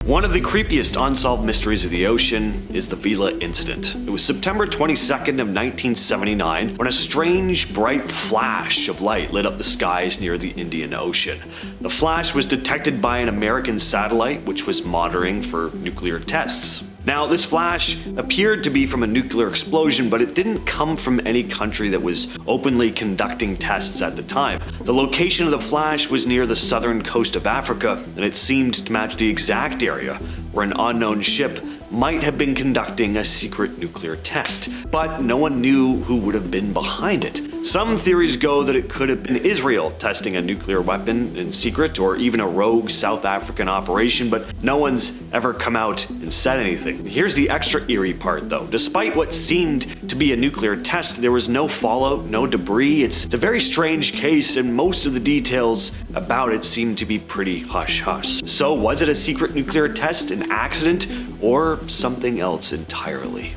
One of the creepiest unsolved mysteries of the ocean is the Vela incident. It was September 22nd of 1979 when a strange, bright flash of light lit up the skies near the Indian Ocean. The flash was detected by an American satellite which was monitoring for nuclear tests. Now, this flash appeared to be from a nuclear explosion, but it didn't come from any country that was openly conducting tests at the time. The location of the flash was near the southern coast of Africa, and it seemed to match the exact area where an unknown ship might have been conducting a secret nuclear test, but no one knew who would have been behind it. Some theories go that it could have been Israel testing a nuclear weapon in secret, or even a rogue South African operation, but no one's ever come out and said anything. Here's the extra eerie part though. Despite what seemed to be a nuclear test, there was no fallout, no debris. It's a very strange case, and most of the details about it seem to be pretty hush-hush. So was it a secret nuclear test, an accident, or something else entirely?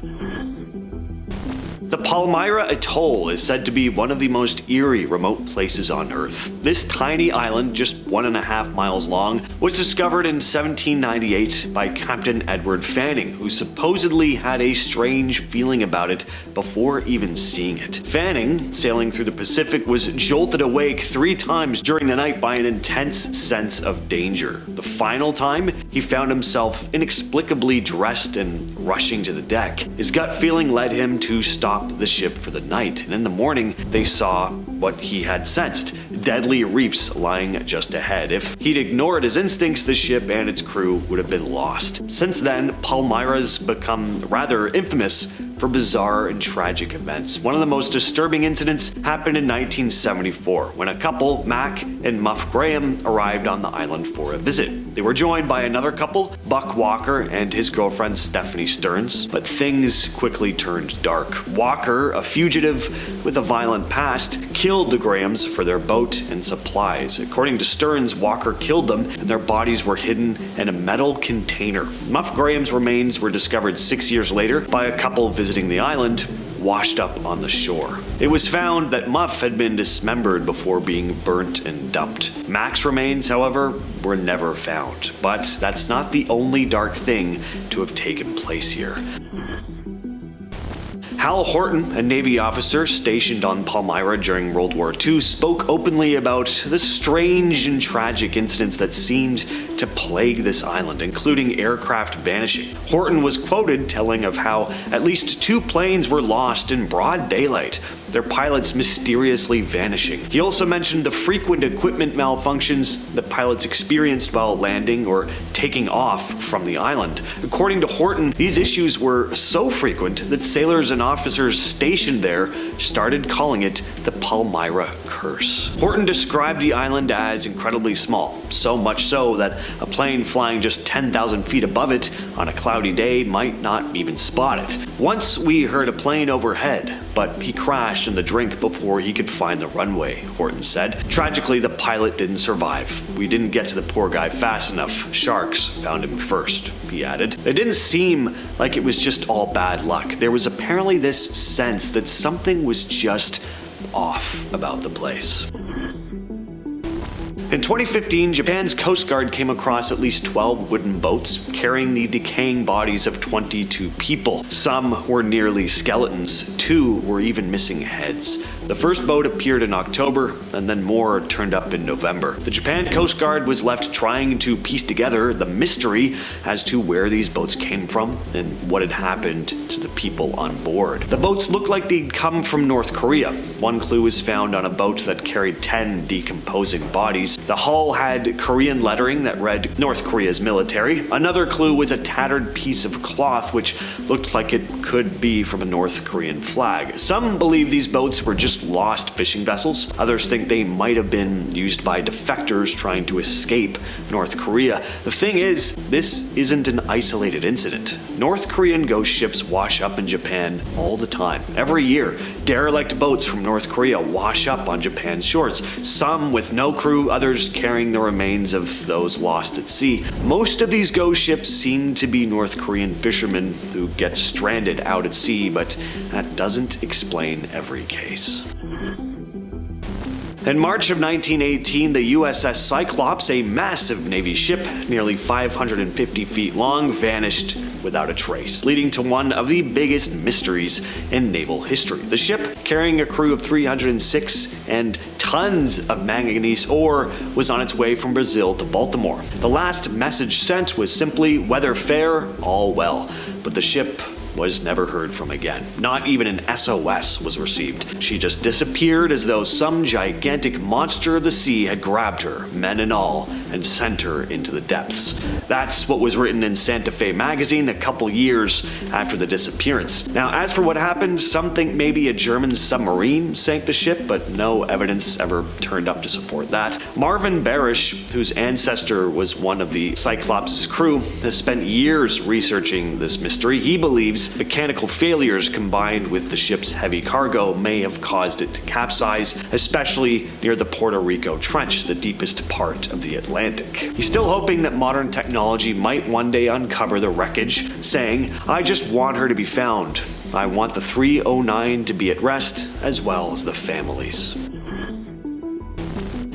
The Palmyra Atoll is said to be one of the most eerie remote places on Earth. This tiny island, just 1.5 miles long, was discovered in 1798 by Captain Edward Fanning, who supposedly had a strange feeling about it before even seeing it. Fanning, sailing through the Pacific, was jolted awake 3 times during the night by an intense sense of danger. The final time, he found himself inexplicably dressed and rushing to the deck. His gut feeling led him to stop the ship for the night, and in the morning they saw what he had sensed: deadly reefs lying just ahead. If he'd ignored his instincts, the ship and its crew would have been lost. Since then, Palmyra's become rather infamous for bizarre and tragic events. One of the most disturbing incidents happened in 1974 when a couple, Mac and Muff Graham, arrived on the island for a visit. They were joined by another couple, Buck Walker and his girlfriend Stephanie Stearns, but things quickly turned dark. Walker, a fugitive with a violent past, killed the Grahams for their boat and supplies. According to Stearns, Walker killed them and their bodies were hidden in a metal container. Muff Graham's remains were discovered 6 years later by a couple visiting the island, washed up on the shore. It was found that Muff had been dismembered before being burnt and dumped. Mac's remains, however, were never found. But that's not the only dark thing to have taken place here. Hal Horton, a Navy officer stationed on Palmyra during World War II, spoke openly about the strange and tragic incidents that seemed to plague this island, including aircraft vanishing. Horton was quoted telling of how at least 2 planes were lost in broad daylight, their pilots mysteriously vanishing. He also mentioned the frequent equipment malfunctions that pilots experienced while landing or taking off from the island. According to Horton, these issues were so frequent that sailors and officers stationed there started calling it the Palmyra Curse. Horton described the island as incredibly small, so much so that a plane flying just 10,000 feet above it on a cloudy day might not even spot it. Once we heard a plane overhead, but he crashed in the drink before he could find the runway, Horton said. Tragically, the pilot didn't survive. We didn't get to the poor guy fast enough. Sharks found him first, he added. It didn't seem like it was just all bad luck. There was apparently this sense that something was just off about the place. In 2015, Japan's Coast Guard came across at least 12 wooden boats carrying the decaying bodies of 22 people. Some were nearly skeletons, 2 were even missing heads. The first boat appeared in October, and then more turned up in November. The Japan Coast Guard was left trying to piece together the mystery as to where these boats came from and what had happened to the people on board. The boats looked like they'd come from North Korea. One clue was found on a boat that carried 10 decomposing bodies. The hull had Korean lettering that read North Korea's military. Another clue was a tattered piece of cloth which looked like it could be from a North Korean flag. Some believe these boats were just lost fishing vessels. Others think they might have been used by defectors trying to escape North Korea. The thing is, this isn't an isolated incident. North Korean ghost ships wash up in Japan all the time. Every year, derelict boats from North Korea wash up on Japan's shores, some with no crew, others carrying the remains of those lost at sea. Most of these ghost ships seem to be North Korean fishermen who get stranded out at sea, but that doesn't explain every case. In March of 1918, the USS Cyclops, a massive Navy ship nearly 550 feet long, vanished without a trace, leading to one of the biggest mysteries in naval history. The ship, carrying a crew of 306 and tons of manganese ore, was on its way from Brazil to Baltimore. The last message sent was simply, "Weather fair, all well," but the ship was never heard from again. Not even an SOS was received. She just disappeared as though some gigantic monster of the sea had grabbed her, men and all, and sent her into the depths. That's what was written in Santa Fe magazine a couple years after the disappearance. Now, as for what happened, some think maybe a German submarine sank the ship, but no evidence ever turned up to support that. Marvin Barish, whose ancestor was one of the Cyclops' crew, has spent years researching this mystery. He believes mechanical failures combined with the ship's heavy cargo may have caused it to capsize, especially near the Puerto Rico Trench, the deepest part of the Atlantic. He's still hoping that modern technology might one day uncover the wreckage, saying, "I just want her to be found. I want the 309 to be at rest, as well as the families."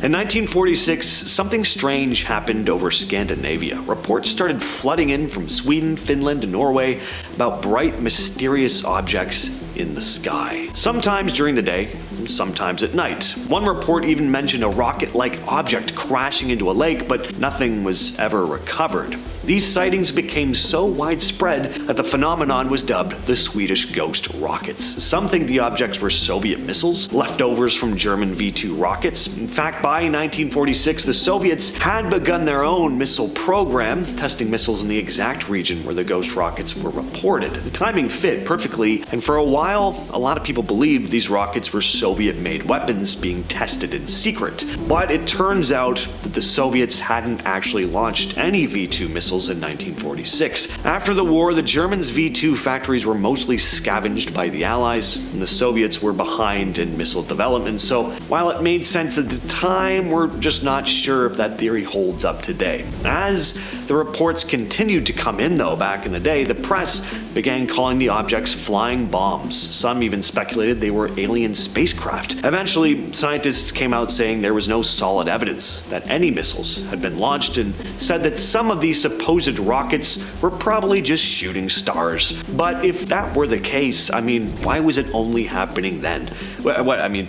In 1946, something strange happened over Scandinavia. Reports started flooding in from Sweden, Finland, and Norway about bright, mysterious objects in the sky. Sometimes during the day, sometimes at night. One report even mentioned a rocket-like object crashing into a lake, but nothing was ever recovered. These sightings became so widespread that the phenomenon was dubbed the Swedish ghost rockets. Some think the objects were Soviet missiles, leftovers from German V-2 rockets. In fact, by 1946, the Soviets had begun their own missile program, testing missiles in the exact region where the ghost rockets were reported. The timing fit perfectly, and for a while, a lot of people believed these rockets were Soviet-made weapons being tested in secret. But it turns out that the Soviets hadn't actually launched any V-2 missiles in 1946. After the war, the Germans' V-2 factories were mostly scavenged by the Allies, and the Soviets were behind in missile development, so while it made sense at the time, we're just not sure if that theory holds up today. As the reports continued to come in, though, back in the day, the press began calling the objects flying bombs. Some even speculated they were alien spacecraft. Eventually, scientists came out saying there was no solid evidence that any missiles had been launched, and said that some of these supposed rockets were probably just shooting stars. But if that were the case, I mean, why was it only happening then?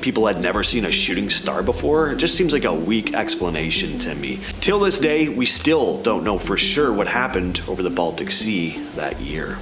People had never seen a shooting star before? It just seems like a weak explanation to me. Till this day, we still don't know for sure what happened over the Baltic Sea that year.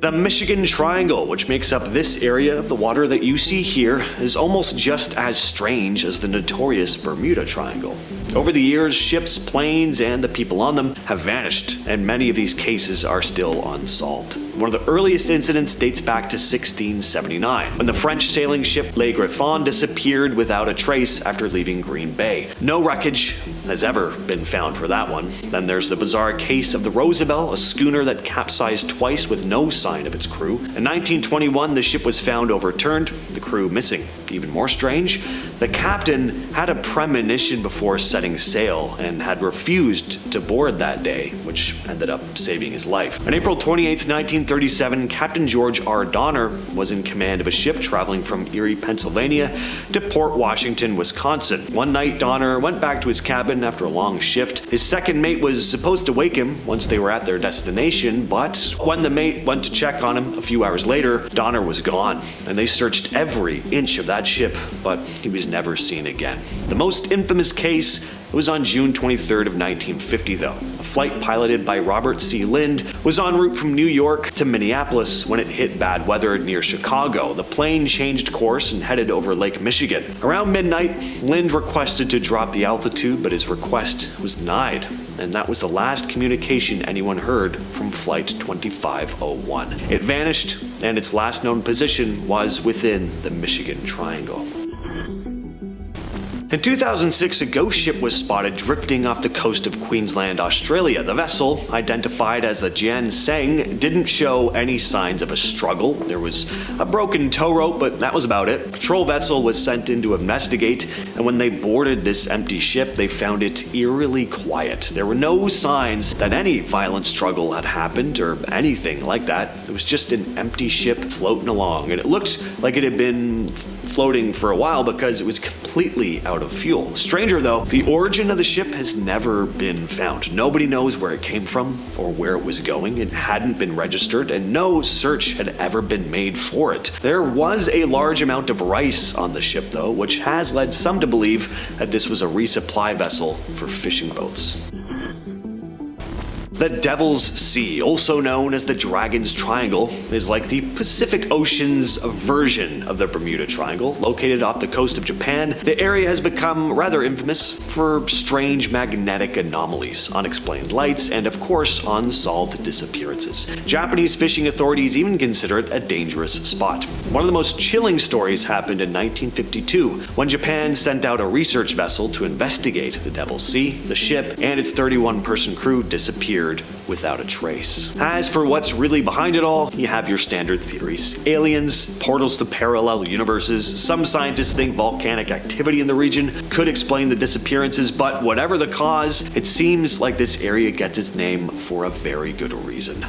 The Michigan Triangle, which makes up this area of the water that you see here, is almost just as strange as the notorious Bermuda Triangle. Over the years, ships, planes, and the people on them have vanished, and many of these cases are still unsolved. One of the earliest incidents dates back to 1679, when the French sailing ship Le Griffon disappeared without a trace after leaving Green Bay. No wreckage has ever been found for that one. Then there's the bizarre case of the Roosevelt, a schooner that capsized twice with no sign of its crew. In 1921, the ship was found overturned, the crew missing. Even more strange, the captain had a premonition before setting sail and had refused to board that day, which ended up saving his life. On April 28, 1937, Captain George R. Donner was in command of a ship traveling from Erie, Pennsylvania to Port Washington, Wisconsin. One night, Donner went back to his cabin after a long shift. His second mate was supposed to wake him once they were at their destination, but when the mate went to check on him a few hours later, Donner was gone, and they searched every inch of that ship, but he was never seen again. The most infamous case was on June 23rd of 1950, though. A flight piloted by Robert C. Lind was en route from New York to Minneapolis when it hit bad weather near Chicago. The plane changed course and headed over Lake Michigan. Around midnight, Lind requested to drop the altitude, but his request was denied, and that was the last communication anyone heard from Flight 2501. It vanished, and its last known position was within the Michigan Triangle. In 2006, a ghost ship was spotted drifting off the coast of Queensland, Australia. The vessel, identified as the Jan Seng, didn't show any signs of a struggle. There was a broken tow rope, but that was about it. A patrol vessel was sent in to investigate, and when they boarded this empty ship, they found it eerily quiet. There were no signs that any violent struggle had happened or anything like that. It was just an empty ship floating along, and it looked like it had been floating for a while because it was completely out of fuel. Stranger though, the origin of the ship has never been found. Nobody knows where it came from or where it was going. It hadn't been registered and no search had ever been made for it. There was a large amount of rice on the ship though, which has led some to believe that this was a resupply vessel for fishing boats. The Devil's Sea, also known as the Dragon's Triangle, is like the Pacific Ocean's version of the Bermuda Triangle. Located off the coast of Japan, the area has become rather infamous for strange magnetic anomalies, unexplained lights, and of course, unsolved disappearances. Japanese fishing authorities even consider it a dangerous spot. One of the most chilling stories happened in 1952, when Japan sent out a research vessel to investigate the Devil's Sea. The ship and its 31-person crew disappeared without a trace. As for what's really behind it all, you have your standard theories. Aliens, portals to parallel universes, some scientists think volcanic activity in the region could explain the disappearances, but whatever the cause, it seems like this area gets its name for a very good reason.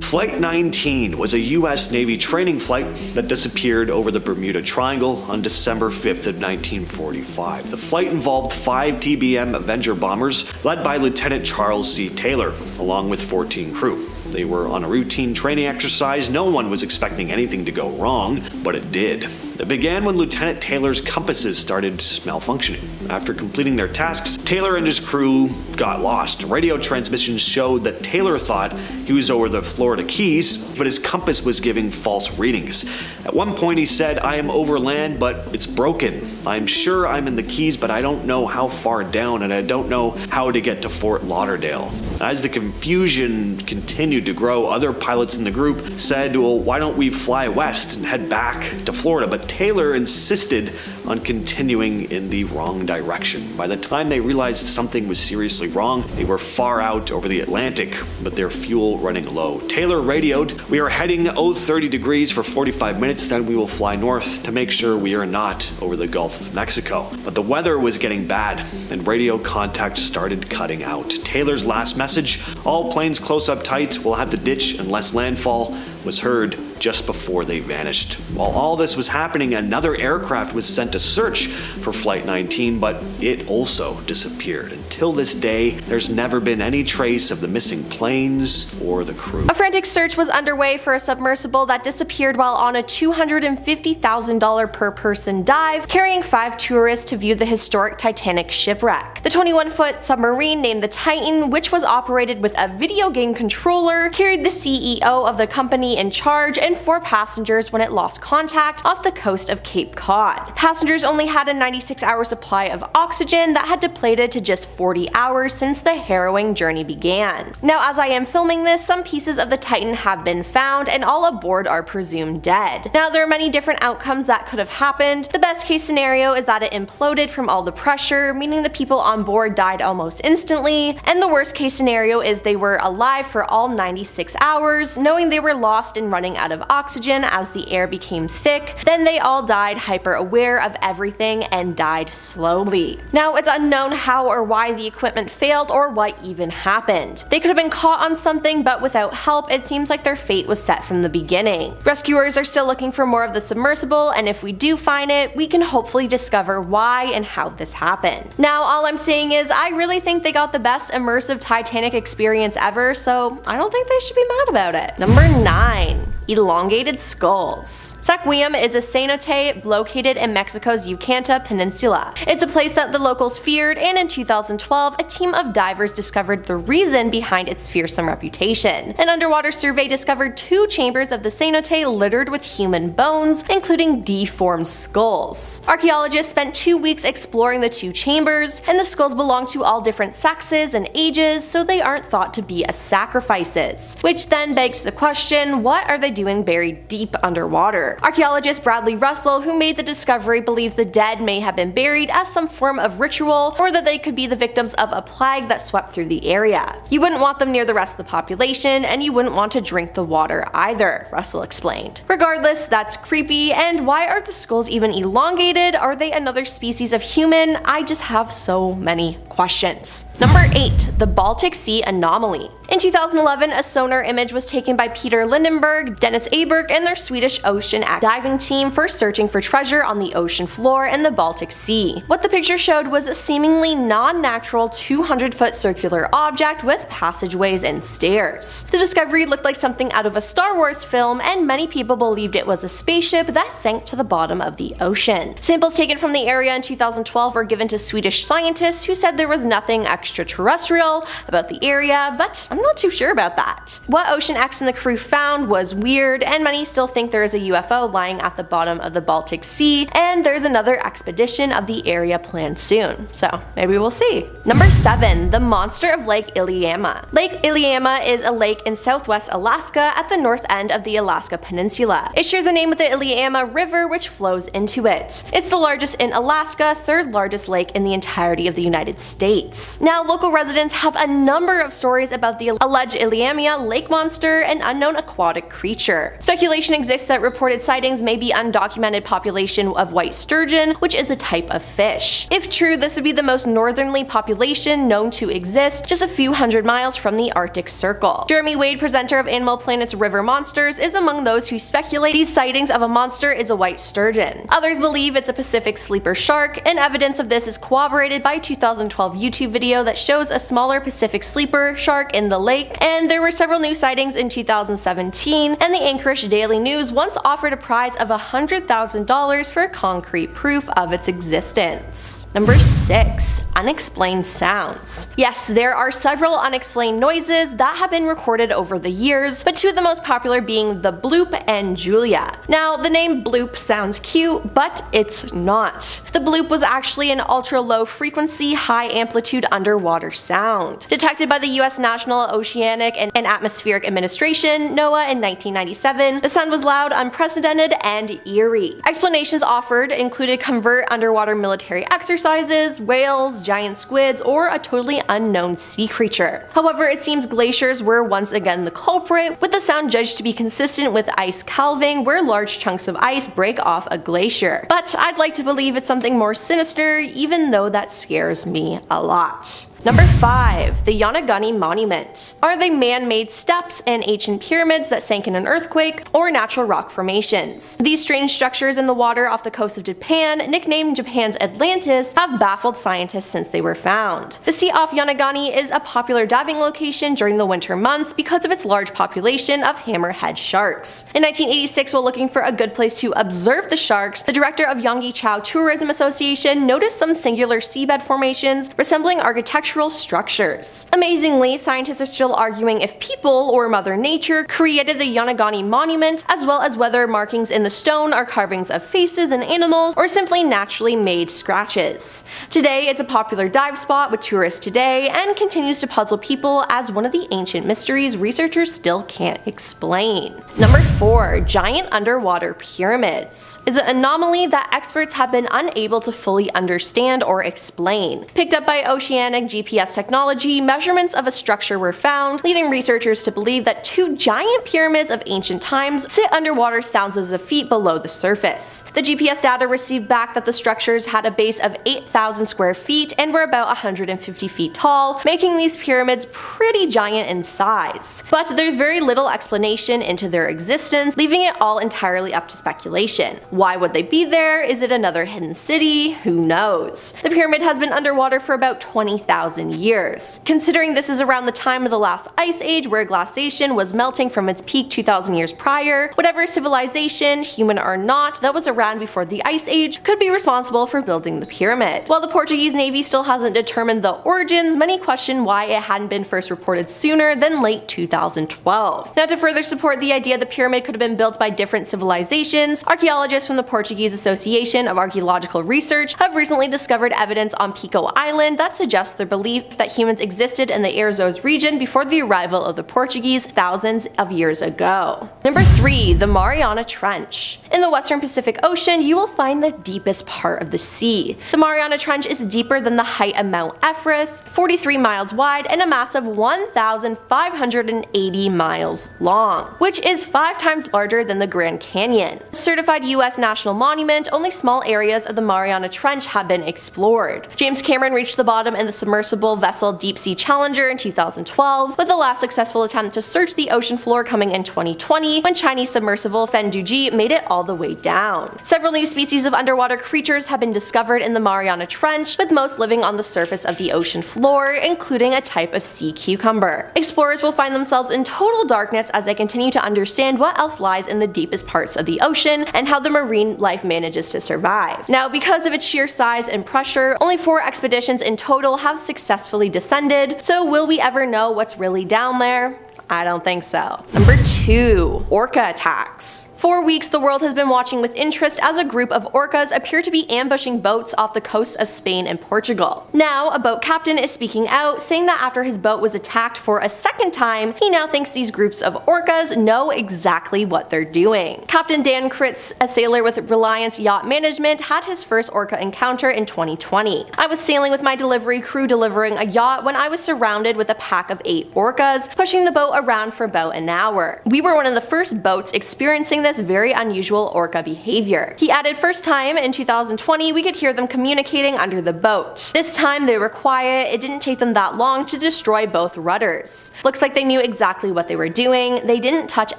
Flight 19 was a US Navy training flight that disappeared over the Bermuda Triangle on December 5th of 1945. The flight involved 5 TBM Avenger bombers led by Lieutenant Charles C. Taylor, along with 14 crew. They were on a routine training exercise. No one was expecting anything to go wrong, but it did. It began when Lieutenant Taylor's compasses started malfunctioning. After completing their tasks, Taylor and his crew got lost. Radio transmissions showed that Taylor thought he was over the Florida Keys, but his compass was giving false readings. At one point he said, "I am over land, but it's broken. I'm sure I'm in the Keys, but I don't know how far down, and I don't know how to get to Fort Lauderdale." As the confusion continued to grow, other pilots in the group said, "Well, why don't we fly west and head back to Florida?" But Taylor insisted on continuing in the wrong direction. By the time they realized something was seriously wrong, they were far out over the Atlantic, with their fuel running low. Taylor radioed, "We are heading 030 degrees for 45 minutes, then we will fly north to make sure we are not over the Gulf of Mexico." But the weather was getting bad, and radio contact started cutting out. Taylor's last message, "All planes close up tight, we'll have to ditch unless landfall," was heard just before they vanished. While all this was happening, another aircraft was sent to search for Flight 19, but it also disappeared. Until this day, there's never been any trace of the missing planes or the crew. A frantic search was underway for a submersible that disappeared while on a $250,000 per person dive, carrying 5 tourists to view the historic Titanic shipwreck. The 21-foot submarine named the Titan, which was operated with a video game controller, carried the CEO of the company in charge and 4 passengers when it lost contact off the coast of Cape Cod. Passengers only had a 96-hour supply of oxygen that had depleted to just 40 hours since the harrowing journey began. Now, as I am filming this, some pieces of the Titan have been found and all aboard are presumed dead. Now, there are many different outcomes that could have happened. The best case scenario is that it imploded from all the pressure, meaning the people on board died almost instantly, and the worst case scenario is they were alive for all 96 hours, knowing they were lost and running out of oxygen as the air became thick. Then they all died hyper aware of everything and died slowly. Now, it's unknown how or why the equipment failed or what even happened. They could have been caught on something, but without help, it seems like their fate was set from the beginning. Rescuers are still looking for more of the submersible, and if we do find it, we can hopefully discover why and how this happened. Now, all I'm saying is I really think they got the best immersive Titanic experience ever, so I don't think they should be mad about it. Number 9. Elongated Skulls. Saqueum is a cenote located in Mexico's Yucatan Peninsula. It's a place that the locals feared, and in 2012, a team of divers discovered the reason behind its fearsome reputation. An underwater survey discovered 2 chambers of the cenote littered with human bones, including deformed skulls. Archaeologists spent 2 weeks exploring the 2 chambers, and the skulls belong to all different sexes and ages, so they aren't thought to be as sacrifices. Which then begs the question, what are they doing buried deep underwater? Archaeologist Bradley Russell, who made the discovery, believes the dead may have been buried as some form of ritual, or that they could be the victims of a plague that swept through the area. You wouldn't want them near the rest of the population, and you wouldn't want to drink the water either, Russell explained. Regardless, that's creepy, and why are the skulls even elongated? Are they another species of human? I just have so many questions. Number 8. The Baltic Sea Anomaly. In 2011, a sonar image was taken by Peter Lindenberg Dennis Aberg and their Swedish ocean diving team for searching for treasure on the ocean floor in the Baltic Sea. What the picture showed was a seemingly non-natural 200-foot circular object with passageways and stairs. The discovery looked like something out of a Star Wars film, and many people believed it was a spaceship that sank to the bottom of the ocean. Samples taken from the area in 2012 were given to Swedish scientists who said there was nothing extraterrestrial about the area, but I'm not too sure about that. What Ocean X and the crew found was weird, and many still think there is a UFO lying at the bottom of the Baltic Sea, and there's another expedition of the area planned soon, so maybe we'll see. Number 7. The monster of Lake Iliamna. Lake Iliamna is a lake in southwest Alaska at the north end of the Alaska Peninsula. It shares a name with the Iliamna River, which flows into it. It's the largest in Alaska, third largest lake in the entirety of the United States. Now, local residents have a number of stories about the alleged Iliamna lake monster, an unknown aquatic creature. Speculation exists that reported sightings may be undocumented population of white sturgeon, which is a type of fish. If true, this would be the most northerly population known to exist, just a few hundred miles from the Arctic Circle. Jeremy Wade, presenter of Animal Planet's River Monsters, is among those who speculate these sightings of a monster is a white sturgeon. Others believe it's a Pacific sleeper shark, and evidence of this is corroborated by a 2012 YouTube video that shows a smaller Pacific sleeper shark in the lake, and there were several new sightings in 2017, and the Anchorage Daily News once offered a prize of $100,000 for concrete proof of its existence. Number 6. Unexplained sounds. Yes, there are several unexplained noises that have been recorded over the years, but two of the most popular being the bloop and Julia. Now, the name bloop sounds cute, but it's not. The bloop was actually an ultra-low frequency, high-amplitude underwater sound. Detected by the US National Oceanic and Atmospheric Administration, NOAA, in 1997, the sound was loud, unprecedented, and eerie. Explanations offered included covert underwater military exercises, whales, giant squids, or a totally unknown sea creature. However, it seems glaciers were once again the culprit, with the sound judged to be consistent with ice calving, where large chunks of ice break off a glacier. But I'd like to believe it's something more sinister, even though that scares me a lot. Number 5. The Yonaguni Monument. Are they man-made steps and ancient pyramids that sank in an earthquake, or natural rock formations? These strange structures in the water off the coast of Japan, nicknamed Japan's Atlantis, have baffled scientists since they were found. The sea off Yonaguni is a popular diving location during the winter months because of its large population of hammerhead sharks. In 1986, while looking for a good place to observe the sharks, the director of Yonggi-Chao Tourism Association noticed some singular seabed formations resembling architectural structures. Amazingly, scientists are still arguing if people or Mother Nature created the Yonaguni Monument, as well as whether markings in the stone are carvings of faces and animals, or simply naturally made scratches. Today, it's a popular dive spot with tourists today, and continues to puzzle people as one of the ancient mysteries researchers still can't explain. Number 4. Giant underwater pyramids is an anomaly that experts have been unable to fully understand or explain. Picked up by oceanic GPS technology, measurements of a structure were found, leading researchers to believe that 2 giant pyramids of ancient times sit underwater thousands of feet below the surface. The GPS data received back that the structures had a base of 8,000 square feet and were about 150 feet tall, making these pyramids pretty giant in size. But there's very little explanation into their existence, leaving it all entirely up to speculation. Why would they be there? Is it another hidden city? Who knows? The pyramid has been underwater for about 20,000 years. Considering this is around the time of the last ice age, where glaciation was melting from its peak 2,000 years prior, whatever civilization, human or not, that was around before the ice age could be responsible for building the pyramid. While the Portuguese Navy still hasn't determined the origins, many question why it hadn't been first reported sooner than late 2012. Now, to further support the idea the pyramid could have been built by different civilizations, archaeologists from the Portuguese Association of Archaeological Research have recently discovered evidence on Pico Island that suggests their belief that humans existed in the Azores region before the arrival of the Portuguese thousands of years ago. Number 3. The Mariana Trench. In the western Pacific Ocean, you will find the deepest part of the sea. The Mariana Trench is deeper than the height of Mount Everest, 43 miles wide, and a massive 1,580 miles long, which is 5 times larger than the Grand Canyon. Certified US National Monument, only small areas of the Mariana Trench have been explored. James Cameron reached the bottom in the submersible vessel Deep Sea Challenger in 2012, 2012, with the last successful attempt to search the ocean floor coming in 2020 when Chinese submersible Fenduji made it all the way down. Several new species of underwater creatures have been discovered in the Mariana Trench, with most living on the surface of the ocean floor, including a type of sea cucumber. Explorers will find themselves in total darkness as they continue to understand what else lies in the deepest parts of the ocean and how the marine life manages to survive. Now, because of its sheer size and pressure, only 4 expeditions in total have successfully descended, so will we ever know what's really down there? I don't think so. Number 2. Orca attacks. For weeks, the world has been watching with interest as a group of orcas appear to be ambushing boats off the coasts of Spain and Portugal. Now, a boat captain is speaking out, saying that after his boat was attacked for a second time, he now thinks these groups of orcas know exactly what they're doing. Captain Dan Kritz, a sailor with Reliance Yacht Management, had his first orca encounter in 2020. I was sailing with my delivery crew delivering a yacht when I was surrounded with a pack of 8 orcas, pushing the boat around for about an hour. We were one of the first boats experiencing this very unusual orca behavior. He added, first time in 2020 we could hear them communicating under the boat. This time they were quiet, it didn't take them that long to destroy both rudders. Looks like they knew exactly what they were doing, they didn't touch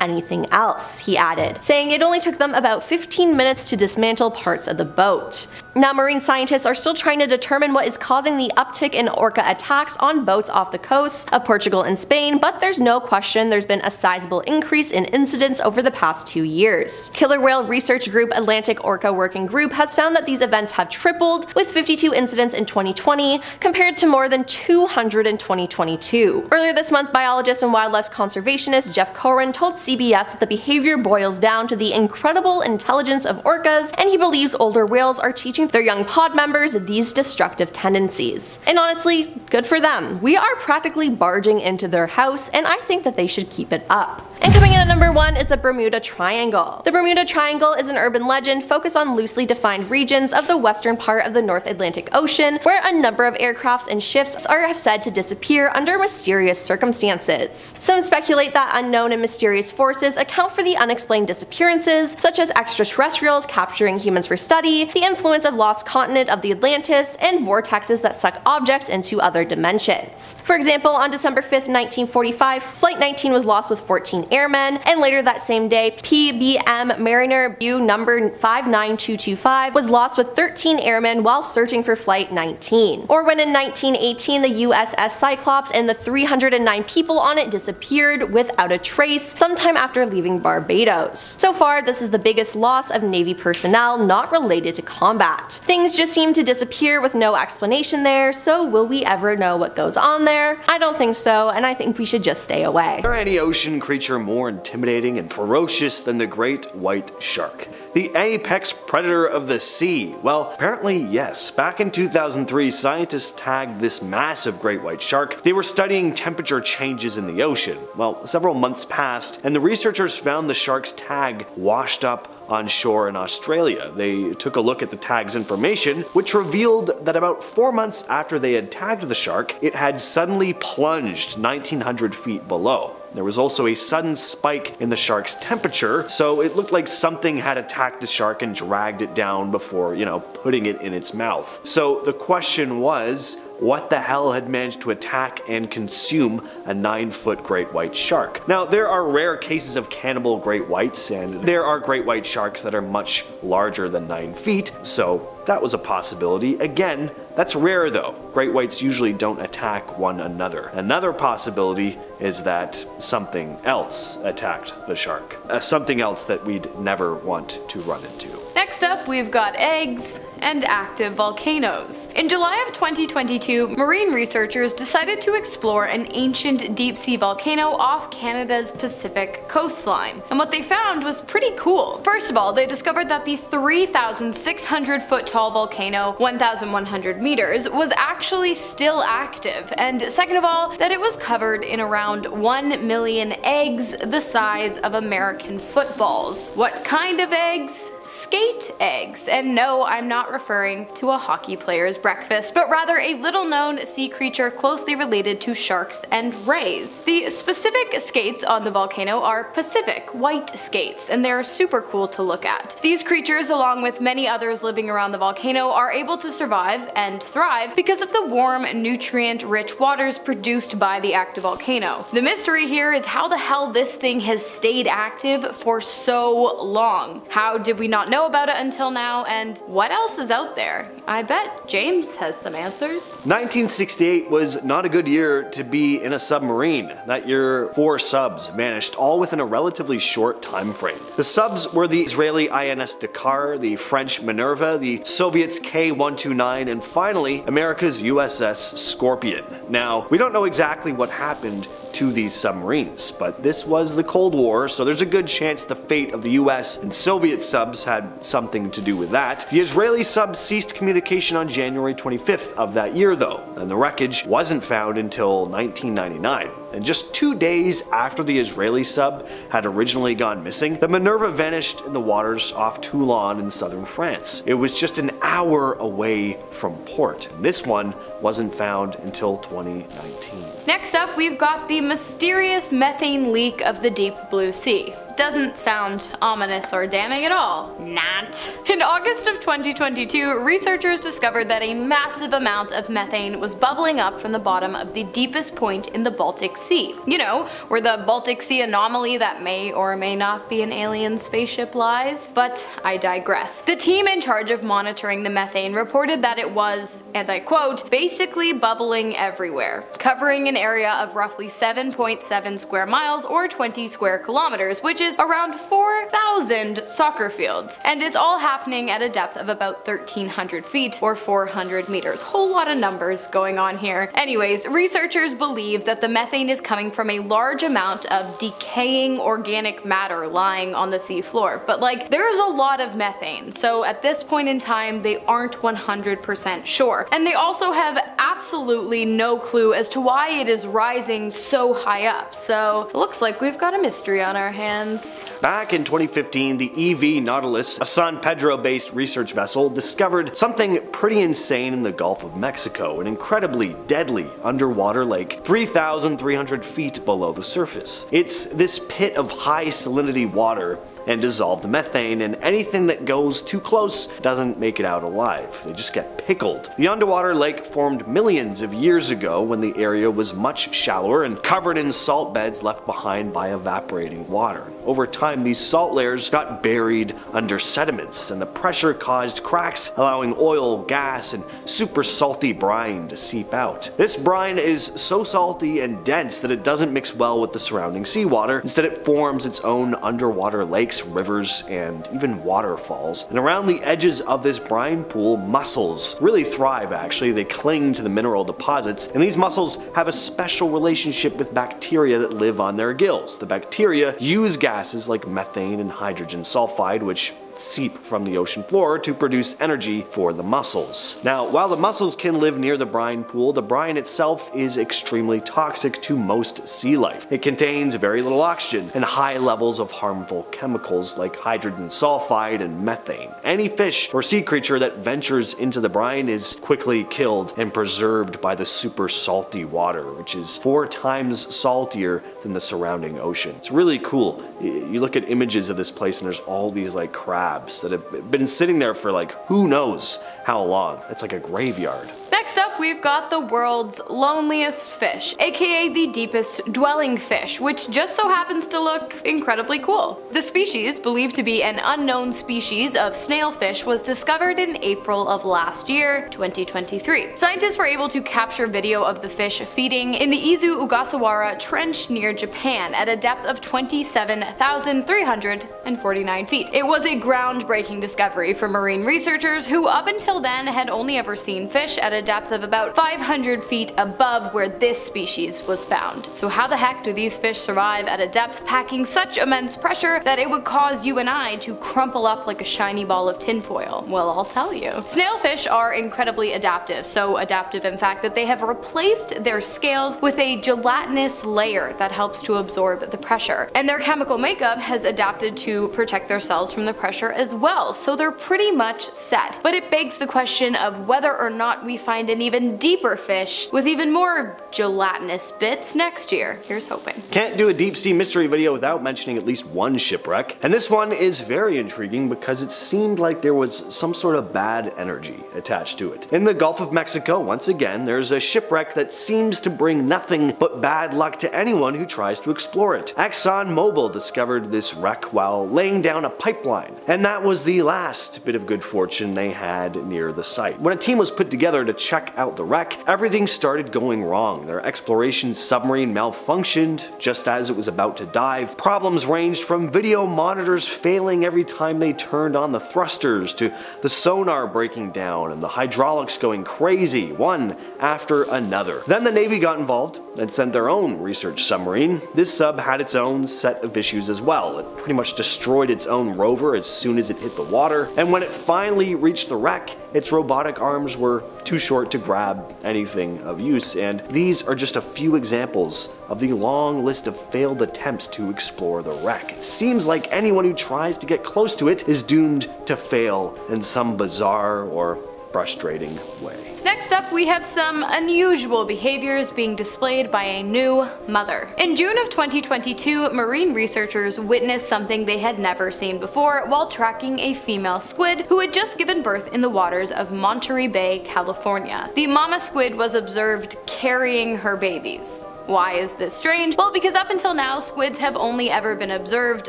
anything else, he added, saying it only took them about 15 minutes to dismantle parts of the boat. Now, marine scientists are still trying to determine what is causing the uptick in orca attacks on boats off the coasts of Portugal and Spain, but there's no question there's been a sizable increase in incidents over the past 2 years. Killer whale research group Atlantic Orca Working Group has found that these events have tripled, with 52 incidents in 2020 compared to more than 200 in 2022. Earlier this month, biologist and wildlife conservationist Jeff Coren told CBS that the behavior boils down to the incredible intelligence of orcas, and he believes older whales are teaching their young pod members these destructive tendencies. And honestly, good for them. We are practically barging into their house, and I think that they should keep it up. And coming in at number 1 is the Bermuda Triangle. The Bermuda Triangle is an urban legend focused on loosely defined regions of the western part of the North Atlantic Ocean, where a number of aircrafts and ships are said to disappear under mysterious circumstances. Some speculate that unknown and mysterious forces account for the unexplained disappearances, such as extraterrestrials capturing humans for study, the influence of lost continent of the Atlantis, and vortexes that suck objects into other dimensions. For example, on December 5th, 1945, Flight 19 was lost with 14 airmen, and later that same day, PBM Mariner Bu number 59225 was lost with 13 airmen while searching for Flight 19. Or when in 1918 the USS Cyclops and the 309 people on it disappeared without a trace sometime after leaving Barbados. So far, this is the biggest loss of Navy personnel not related to combat. Things just seem to disappear with no explanation there, so will we ever know what goes on there? I don't think so, and I think we should just stay away. Is there any ocean creature more intimidating and ferocious than the great white shark? The apex predator of the sea? Well, apparently yes. Back in 2003, scientists tagged this massive great white shark. They were studying temperature changes in the ocean. Well, several months passed, and the researchers found the shark's tag washed up on shore in Australia. They took a look at the tag's information, which revealed that about 4 months after they had tagged the shark, it had suddenly plunged 1,900 feet below. There was also a sudden spike in the shark's temperature, so it looked like something had attacked the shark and dragged it down before, putting it in its mouth. So the question was, what the hell had managed to attack and consume a 9-foot great white shark? Now, there are rare cases of cannibal great whites, and there are great white sharks that are much larger than 9 feet, so that was a possibility. Again, that's rare though. Great whites usually don't attack one another. Another possibility is that something else attacked the shark. Something else that we'd never want to run into. Next up, we've got eggs and active volcanoes. In July of 2022, marine researchers decided to explore an ancient deep-sea volcano off Canada's Pacific coastline. And what they found was pretty cool. First of all, they discovered that the 3,600 foot tall volcano, 1,100 meters, was actually still active. And second of all, that it was covered in around 1 million eggs the size of American footballs. What kind of eggs? Skate eggs. And no, I'm not referring to a hockey player's breakfast, but rather a little little-known sea creature closely related to sharks and rays. The specific skates on the volcano are Pacific white skates, and they're super cool to look at. These creatures, along with many others living around the volcano, are able to survive and thrive because of the warm, nutrient-rich waters produced by the active volcano. The mystery here is how the hell this thing has stayed active for so long. How did we not know about it until now, and what else is out there? I bet James has some answers. 1968 was not a good year to be in a submarine. That year, 4 subs vanished, all within a relatively short time frame. The subs were the Israeli INS Dakar, the French Minerva, the Soviets K-129, and finally, America's USS Scorpion. Now, we don't know exactly what happened to these submarines, but this was the Cold War, so there's a good chance the fate of the US and Soviet subs had something to do with that. The Israeli subs ceased communication on January 25th of that year though, and the wreckage wasn't found until 1999. And just 2 days after the Israeli sub had originally gone missing, the Minerva vanished in the waters off Toulon in southern France. It was just an hour away from port, and this one wasn't found until 2019. Next up, we've got the mysterious methane leak of the deep blue sea. Doesn't sound ominous or damning at all. Not. In August of 2022, researchers discovered that a massive amount of methane was bubbling up from the bottom of the deepest point in the Baltic Sea. You know, where the Baltic Sea anomaly that may or may not be an alien spaceship lies. But I digress. The team in charge of monitoring the methane reported that it was, and I quote, basically bubbling everywhere, covering an area of roughly 7.7 square miles or 20 square kilometers, which is around 4,000 soccer fields. And it's all happening at a depth of about 1,300 feet or 400 meters. Whole lot of numbers going on here. Anyways, researchers believe that the methane is coming from a large amount of decaying organic matter lying on the sea floor. But like, there's a lot of methane, so at this point in time, they aren't 100% sure. And they also have absolutely no clue as to why it is rising so high up. So it looks like we've got a mystery on our hands. Back in 2015, the EV Nautilus, a San Pedro-based research vessel, discovered something pretty insane in the Gulf of Mexico, an incredibly deadly underwater lake 3,300 feet below the surface. It's this pit of high salinity water and dissolved methane, and anything that goes too close doesn't make it out alive. They just get pickled. The underwater lake formed millions of years ago when the area was much shallower and covered in salt beds left behind by evaporating water. Over time, these salt layers got buried under sediments, and the pressure caused cracks, allowing oil, gas, and super salty brine to seep out. This brine is so salty and dense that it doesn't mix well with the surrounding seawater. Instead, it forms its own underwater lakes, rivers, and even waterfalls. And around the edges of this brine pool, mussels really thrive actually. They cling to the mineral deposits, and these mussels have a special relationship with bacteria that live on their gills. The bacteria use gases like methane and hydrogen sulfide, which seep from the ocean floor to produce energy for the mussels. Now, while the mussels can live near the brine pool, the brine itself is extremely toxic to most sea life. It contains very little oxygen and high levels of harmful chemicals like hydrogen sulfide and methane. Any fish or sea creature that ventures into the brine is quickly killed and preserved by the super salty water, which is 4 times saltier than the surrounding ocean. It's really cool. You look at images of this place and there's all these like crabs that have been sitting there for like who knows how long. It's like a graveyard. Next up, we've got the world's loneliest fish, aka the deepest dwelling fish, which just so happens to look incredibly cool. The species, believed to be an unknown species of snailfish, was discovered in April of last year, 2023. Scientists were able to capture video of the fish feeding in the Izu Ugasawara Trench near Japan at a depth of 27,349 feet. It was a groundbreaking discovery for marine researchers who up until then had only ever seen fish at a depth of about 500 feet above where this species was found. So how the heck do these fish survive at a depth packing such immense pressure that it would cause you and I to crumple up like a shiny ball of tinfoil? Well, I'll tell you. Snailfish are incredibly adaptive, so adaptive in fact that they have replaced their scales with a gelatinous layer that helps to absorb the pressure. And their chemical makeup has adapted to protect their cells from the pressure as well, so they're pretty much set. But it begs the question of whether or not we find find an even deeper fish with even more gelatinous bits next year. Here's hoping. Can't do a deep sea mystery video without mentioning at least one shipwreck, and this one is very intriguing because it seemed like there was some sort of bad energy attached to it. In the Gulf of Mexico, once again, there's a shipwreck that seems to bring nothing but bad luck to anyone who tries to explore it. ExxonMobil discovered this wreck while laying down a pipeline, and that was the last bit of good fortune they had near the site. When a team was put together to check out the wreck, everything started going wrong. Their exploration submarine malfunctioned just as it was about to dive. Problems ranged from video monitors failing every time they turned on the thrusters, to the sonar breaking down and the hydraulics going crazy, one after another. Then the Navy got involved and sent their own research submarine. This sub had its own set of issues as well. It pretty much destroyed its own rover as soon as it hit the water, and when it finally reached the wreck, its robotic arms were too short to grab anything of use, and these are just a few examples of the long list of failed attempts to explore the wreck. It seems like anyone who tries to get close to it is doomed to fail in some bizarre or frustrating way. Next up, we have some unusual behaviors being displayed by a new mother. In June of 2022, marine researchers witnessed something they had never seen before while tracking a female squid who had just given birth in the waters of Monterey Bay, California. The mama squid was observed carrying her babies. Why is this strange? Well, because up until now, squids have only ever been observed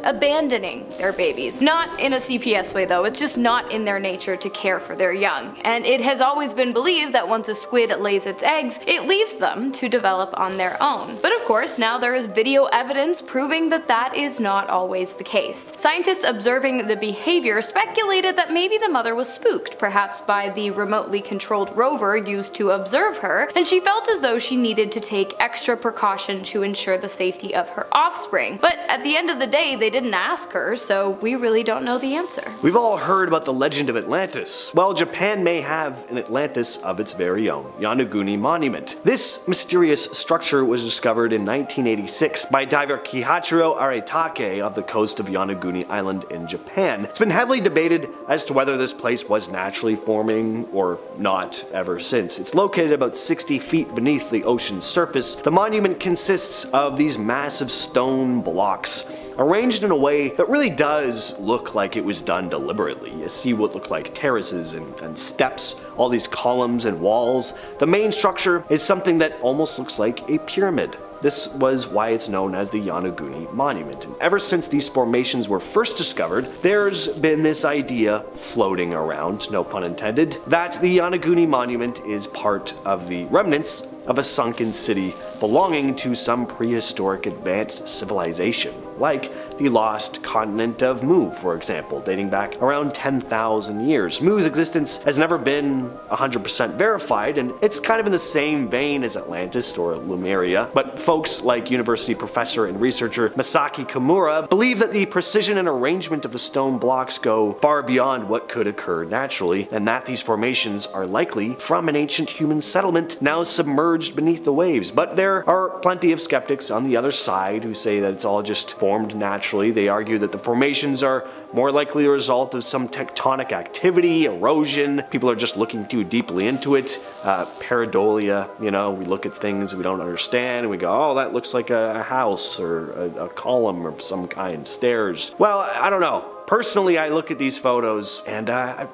abandoning their babies. Not in a CPS way though, it's just not in their nature to care for their young. And it has always been believed that once a squid lays its eggs, it leaves them to develop on their own. But of course, now there is video evidence proving that that is not always the case. Scientists observing the behavior speculated that maybe the mother was spooked, perhaps by the remotely controlled rover used to observe her, and she felt as though she needed to take extra precaution to ensure the safety of her offspring. But at the end of the day, they didn't ask her, so we really don't know the answer. We've all heard about the legend of Atlantis. Well, Japan may have an Atlantis of its very own, Yonaguni Monument. This mysterious structure was discovered in 1986 by diver Kihachiro Aretake off the coast of Yonaguni Island in Japan. It's been heavily debated as to whether this place was naturally forming or not ever since. It's located about 60 feet beneath the ocean's surface. The monument consists of these massive stone blocks arranged in a way that really does look like it was done deliberately. You see what look like terraces and steps, all these columns and walls. The main structure is something that almost looks like a pyramid. This was why it's known as the Yonaguni Monument. And ever since these formations were first discovered, there's been this idea floating around, no pun intended, that the Yonaguni Monument is part of the remnants of a sunken city belonging to some prehistoric advanced civilization, like the lost continent of Mu, for example, dating back around 10,000 years. Mu's existence has never been 100% verified, and it's kind of in the same vein as Atlantis or Lemuria, but folks like university professor and researcher Masaki Kimura believe that the precision and arrangement of the stone blocks go far beyond what could occur naturally, and that these formations are likely from an ancient human settlement now submerged beneath the waves. But there are plenty of skeptics on the other side who say that it's all just formed naturally. They argue that the formations are more likely a result of some tectonic activity, erosion. People are just looking too deeply into it. Pareidolia, we look at things we don't understand and we go, oh, that looks like a house or a column of some kind, stairs. Well, I don't know. Personally, I look at these photos and I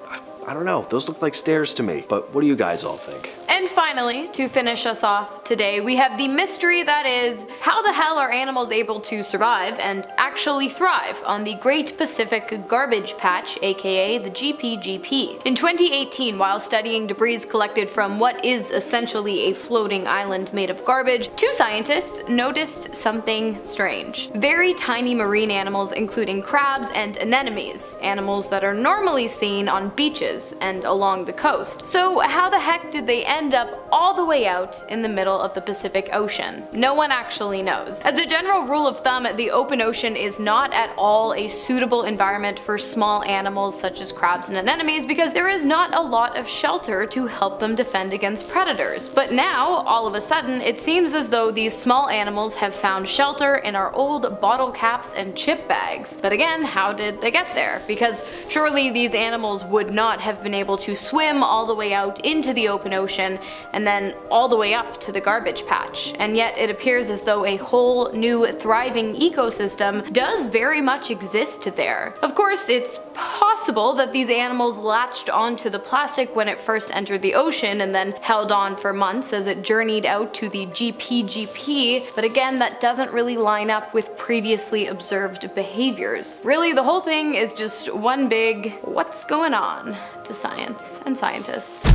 don't know, those look like stairs to me, but what do you guys all think? And finally, to finish us off today, we have the mystery that is, how the hell are animals able to survive and actually thrive on the Great Pacific Garbage Patch, aka the GPGP? In 2018, while studying debris collected from what is essentially a floating island made of garbage, two scientists noticed something strange. Very tiny marine animals including crabs and anemones, animals that are normally seen on beaches and along the coast. So how the heck did they end up all the way out in the middle of the Pacific Ocean? No one actually knows. As a general rule of thumb, the open ocean is not at all a suitable environment for small animals such as crabs and anemones because there is not a lot of shelter to help them defend against predators. But now, all of a sudden, it seems as though these small animals have found shelter in our old bottle caps and chip bags. But again, how did they get there? Because surely these animals would not have been able to swim all the way out into the open ocean and then all the way up to the garbage patch. And yet it appears as though a whole new thriving ecosystem does very much exist there. Of course, it's possible that these animals latched onto the plastic when it first entered the ocean and then held on for months as it journeyed out to the GPGP, but again, that doesn't really line up with previously observed behaviors. Really, the whole thing is just one big what's going on to science and scientists.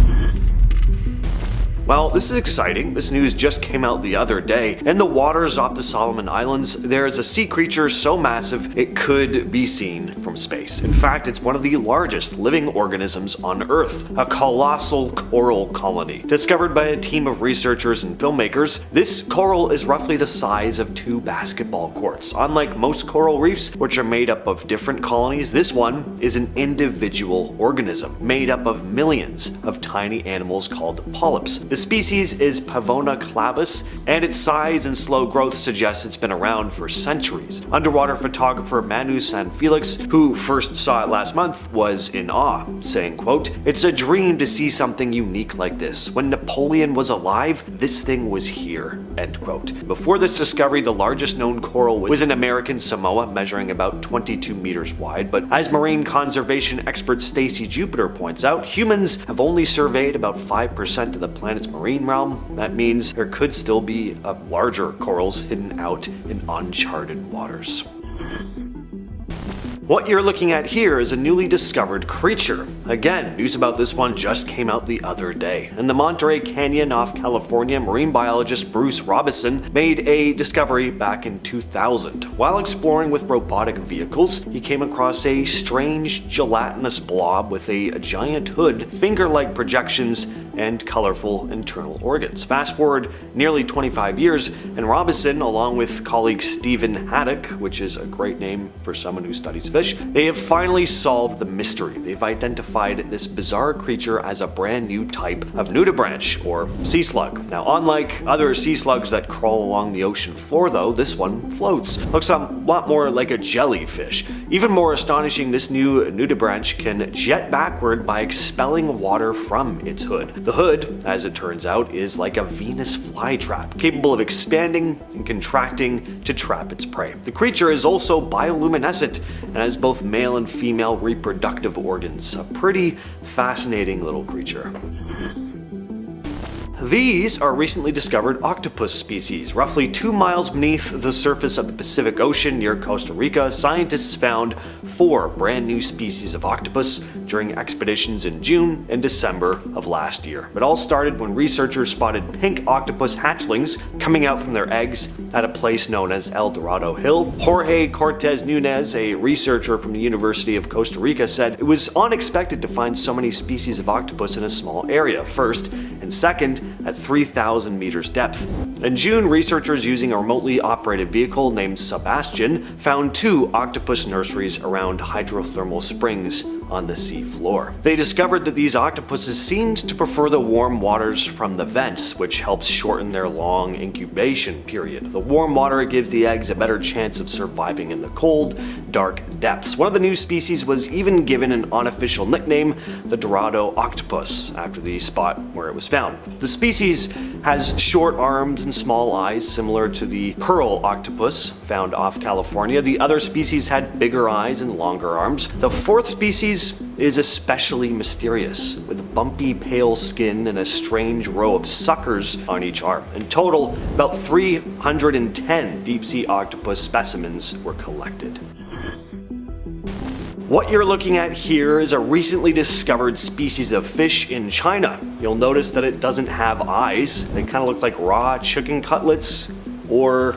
Well, this is exciting. This news just came out the other day. In the waters off the Solomon Islands, there is a sea creature so massive it could be seen from space. In fact, it's one of the largest living organisms on Earth, a colossal coral colony. Discovered by a team of researchers and filmmakers, this coral is roughly the size of 2 basketball courts. Unlike most coral reefs, which are made up of different colonies, this one is an individual organism made up of millions of tiny animals called polyps. The species is Pavona clavus, and its size and slow growth suggests it's been around for centuries. Underwater photographer Manu Sanfelix, who first saw it last month, was in awe, saying, quote, "It's a dream to see something unique like this. When Napoleon was alive, this thing was here," end quote. Before this discovery, the largest known coral was in American Samoa, measuring about 22 meters wide, but as marine conservation expert Stacy Jupiter points out, humans have only surveyed about 5% of the planet's marine realm. That means there could still be larger corals hidden out in uncharted waters. What you're looking at here is a newly discovered creature. Again, news about this one just came out the other day. In the Monterey Canyon off California, marine biologist Bruce Robison made a discovery back in 2000. While exploring with robotic vehicles, he came across a strange gelatinous blob with a giant hood, finger-like projections, and colorful internal organs. Fast forward nearly 25 years, and Robison, along with colleague Stephen Haddock, which is a great name for someone who studies fish, they have finally solved the mystery. They've identified this bizarre creature as a brand new type of nudibranch, or sea slug. Now, unlike other sea slugs that crawl along the ocean floor though, this one floats. Looks a lot more like a jellyfish. Even more astonishing, this new nudibranch can jet backward by expelling water from its hood. The hood, as it turns out, is like a Venus flytrap, capable of expanding and contracting to trap its prey. The creature is also bioluminescent and has both male and female reproductive organs. A pretty fascinating little creature. These are recently discovered octopus species. Roughly 2 miles beneath the surface of the Pacific Ocean near Costa Rica, scientists found 4 brand new species of octopus during expeditions in June and December of last year. It all started when researchers spotted pink octopus hatchlings coming out from their eggs at a place known as El Dorado Hill. Jorge Cortez Nunez, a researcher from the University of Costa Rica, said it was unexpected to find so many species of octopus in a small area, first, and second, at 3,000 meters depth. In June, researchers using a remotely operated vehicle named Sebastian found 2 octopus nurseries around hydrothermal springs on the sea floor. They discovered that these octopuses seemed to prefer the warm waters from the vents, which helps shorten their long incubation period. The warm water gives the eggs a better chance of surviving in the cold, dark depths. One of the new species was even given an unofficial nickname, the Dorado octopus, after the spot where it was found. The species has short arms and small eyes, similar to the pearl octopus found off California. The other species had bigger eyes and longer arms. The 4th species is especially mysterious, with bumpy pale skin and a strange row of suckers on each arm. In total, about 310 deep-sea octopus specimens were collected. What you're looking at here is a recently discovered species of fish in China. You'll notice that it doesn't have eyes. They kind of look like raw chicken cutlets or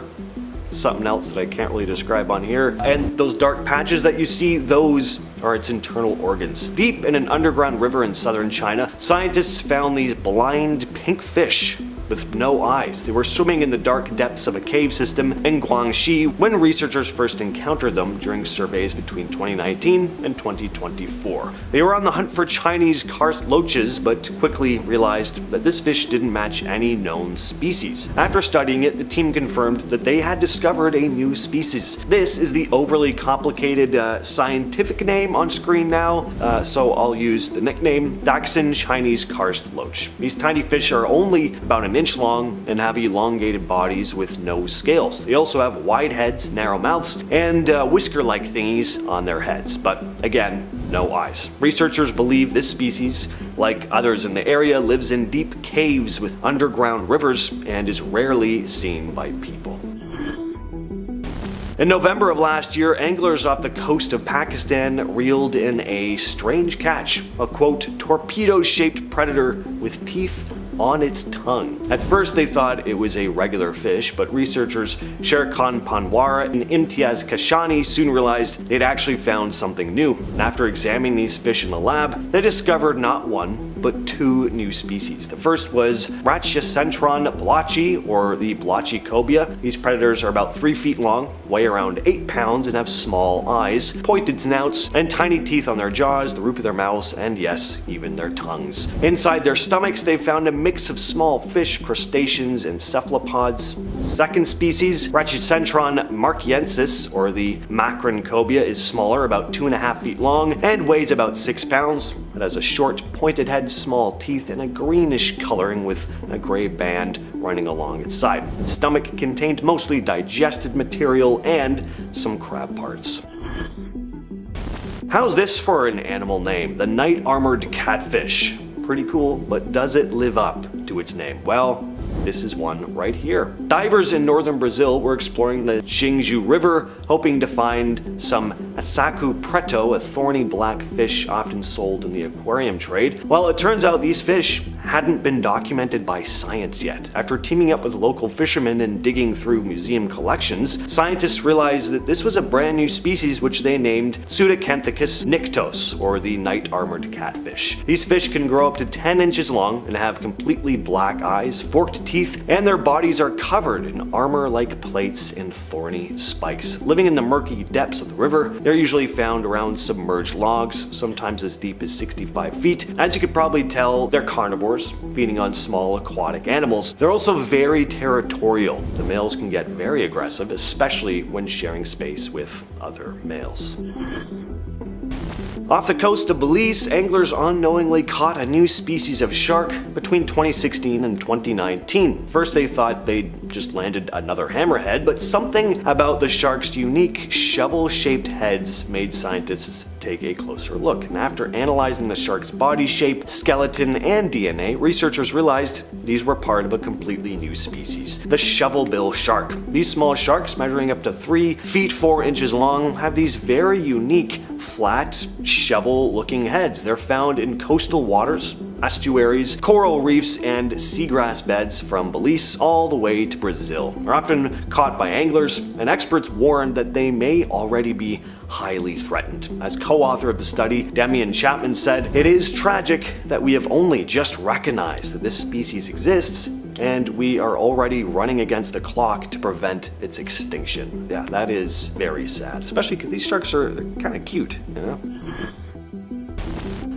something else that I can't really describe on here. And those dark patches that you see, those are its internal organs. Deep in an underground river in southern China, scientists found these blind pink fish with no eyes. They were swimming in the dark depths of a cave system in Guangxi when researchers first encountered them during surveys between 2019 and 2024. They were on the hunt for Chinese karst loaches, but quickly realized that this fish didn't match any known species. After studying it, the team confirmed that they had discovered a new species. This is the overly complicated scientific name on screen now, so I'll use the nickname Dachshund Chinese karst loach. These tiny fish are only about an inch long and have elongated bodies with no scales. They also have wide heads, narrow mouths, and whisker-like thingies on their heads, but again, no eyes. Researchers believe this species, like others in the area, lives in deep caves with underground rivers and is rarely seen by people. In November of last year, anglers off the coast of Pakistan reeled in a strange catch, a quote, torpedo-shaped predator with teeth on its tongue. At first they thought it was a regular fish, but researchers Sherkhan Panwara and Imtiaz Kashani soon realized they'd actually found something new. And after examining these fish in the lab, they discovered not one, but two new species. The first was Brachycentron blochi, or the blotchy cobia. These predators are about 3 feet long, weigh around 8 pounds, and have small eyes, pointed snouts, and tiny teeth on their jaws, the roof of their mouths, and yes, even their tongues. Inside their stomachs, they found a mix of small fish, crustaceans, and cephalopods. Second species, Brachycentron marchiensis, or the macron cobia, is smaller, about 2.5 feet long, and weighs about 6 pounds. It has a short, pointed head, small teeth, and a greenish coloring with a gray band running along its side. Its stomach contained mostly digested material and some crab parts. How's this for an animal name? The night-armored catfish. Pretty cool, but does it live up to its name? Well, this is one right here. Divers in northern Brazil were exploring the Xingju River, hoping to find some Asaku preto, a thorny black fish often sold in the aquarium trade. Well, it turns out these fish hadn't been documented by science yet. After teaming up with local fishermen and digging through museum collections, scientists realized that this was a brand new species which they named Pseudacanthicus nictos, or the night-armored catfish. These fish can grow up to 10 inches long and have completely black eyes, forked teeth, and their bodies are covered in armor-like plates and thorny spikes. Living in the murky depths of the river, they're usually found around submerged logs, sometimes as deep as 65 feet. As you could probably tell, they're carnivores, feeding on small aquatic animals. They're also very territorial. The males can get very aggressive, especially when sharing space with other males. Off the coast of Belize, anglers unknowingly caught a new species of shark between 2016 and 2019. First they thought they'd just landed another hammerhead, but something about the shark's unique shovel-shaped heads made scientists take a closer look. And after analyzing the shark's body shape, skeleton, and DNA, researchers realized these were part of a completely new species, the shovelbill shark. These small sharks, measuring up to 3 feet 4 inches long, have these very unique, flat, shovel-looking heads. They're found in coastal waters, estuaries, coral reefs, and seagrass beds from Belize all the way to Brazil. They're often caught by anglers, and experts warn that they may already be highly threatened. As co-author of the study, Demian Chapman said, "It is tragic that we have only just recognized that this species exists, and we are already running against the clock to prevent its extinction." Yeah, that is very sad, especially because these sharks are kind of cute, you know?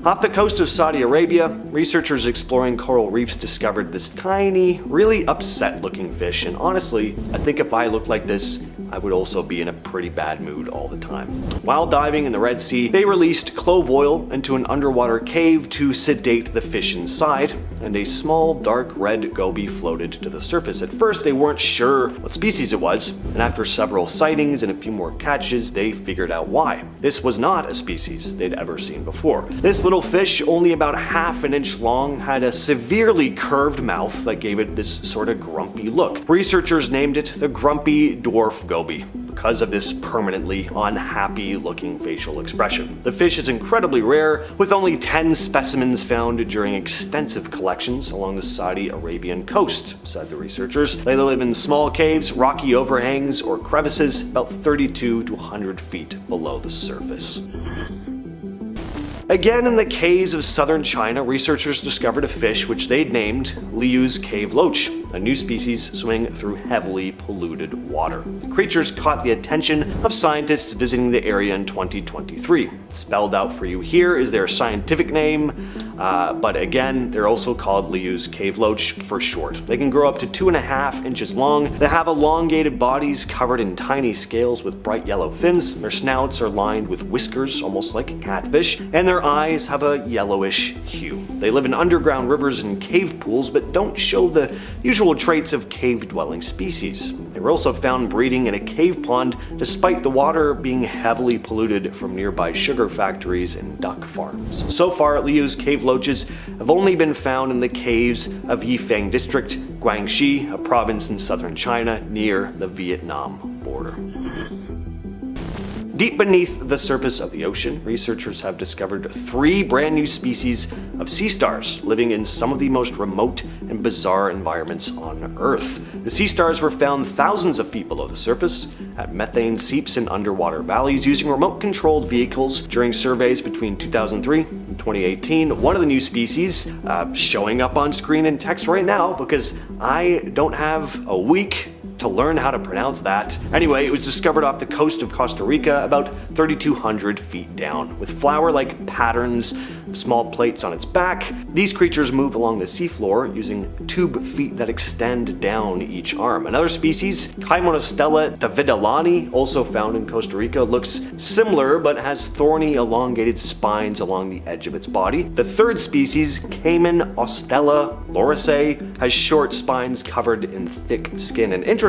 Off the coast of Saudi Arabia, researchers exploring coral reefs discovered this tiny, really upset-looking fish, and honestly, I think if I looked like this, I would also be in a pretty bad mood all the time. While diving in the Red Sea, they released clove oil into an underwater cave to sedate the fish inside, and a small dark red goby floated to the surface. At first, they weren't sure what species it was, and after several sightings and a few more catches, they figured out why. This was not a species they'd ever seen before. This little fish, only about half an inch long, had a severely curved mouth that gave it this sort of grumpy look. Researchers named it the grumpy dwarf goby because of this permanently unhappy looking facial expression. The fish is incredibly rare, with only 10 specimens found during extensive collections along the Saudi Arabian coast, said the researchers. They live in small caves, rocky overhangs, or crevices about 32 to 100 feet below the surface. Again, in the caves of southern China, researchers discovered a fish which they'd named Liu's cave loach, a new species swimming through heavily polluted water. The creatures caught the attention of scientists visiting the area in 2023. Spelled out for you here is their scientific name, but again, they're also called Liu's cave loach for short. They can grow up to 2.5 inches long. They have elongated bodies covered in tiny scales with bright yellow fins. Their snouts are lined with whiskers, almost like catfish, and their eyes have a yellowish hue. They live in underground rivers and cave pools, but don't show the usual traits of cave-dwelling species. They were also found breeding in a cave pond, despite the water being heavily polluted from nearby sugar factories and duck farms. So far, Liu's cave loaches have only been found in the caves of Yifeng District, Guangxi, a province in southern China near the Vietnam border. Deep beneath the surface of the ocean, researchers have discovered 3 brand new species of sea stars living in some of the most remote and bizarre environments on Earth. The sea stars were found thousands of feet below the surface at methane seeps in underwater valleys using remote-controlled vehicles during surveys between 2003 and 2018. One of the new species showing up on screen in text right now because I don't have a week to learn how to pronounce that. Anyway, it was discovered off the coast of Costa Rica, about 3,200 feet down, with flower-like patterns of small plates on its back. These creatures move along the seafloor using tube feet that extend down each arm. Another species, Chimonostella davidalani, also found in Costa Rica, looks similar but has thorny, elongated spines along the edge of its body. The third species, Chimonostella lorisae, has short spines covered in thick skin, and interestingly,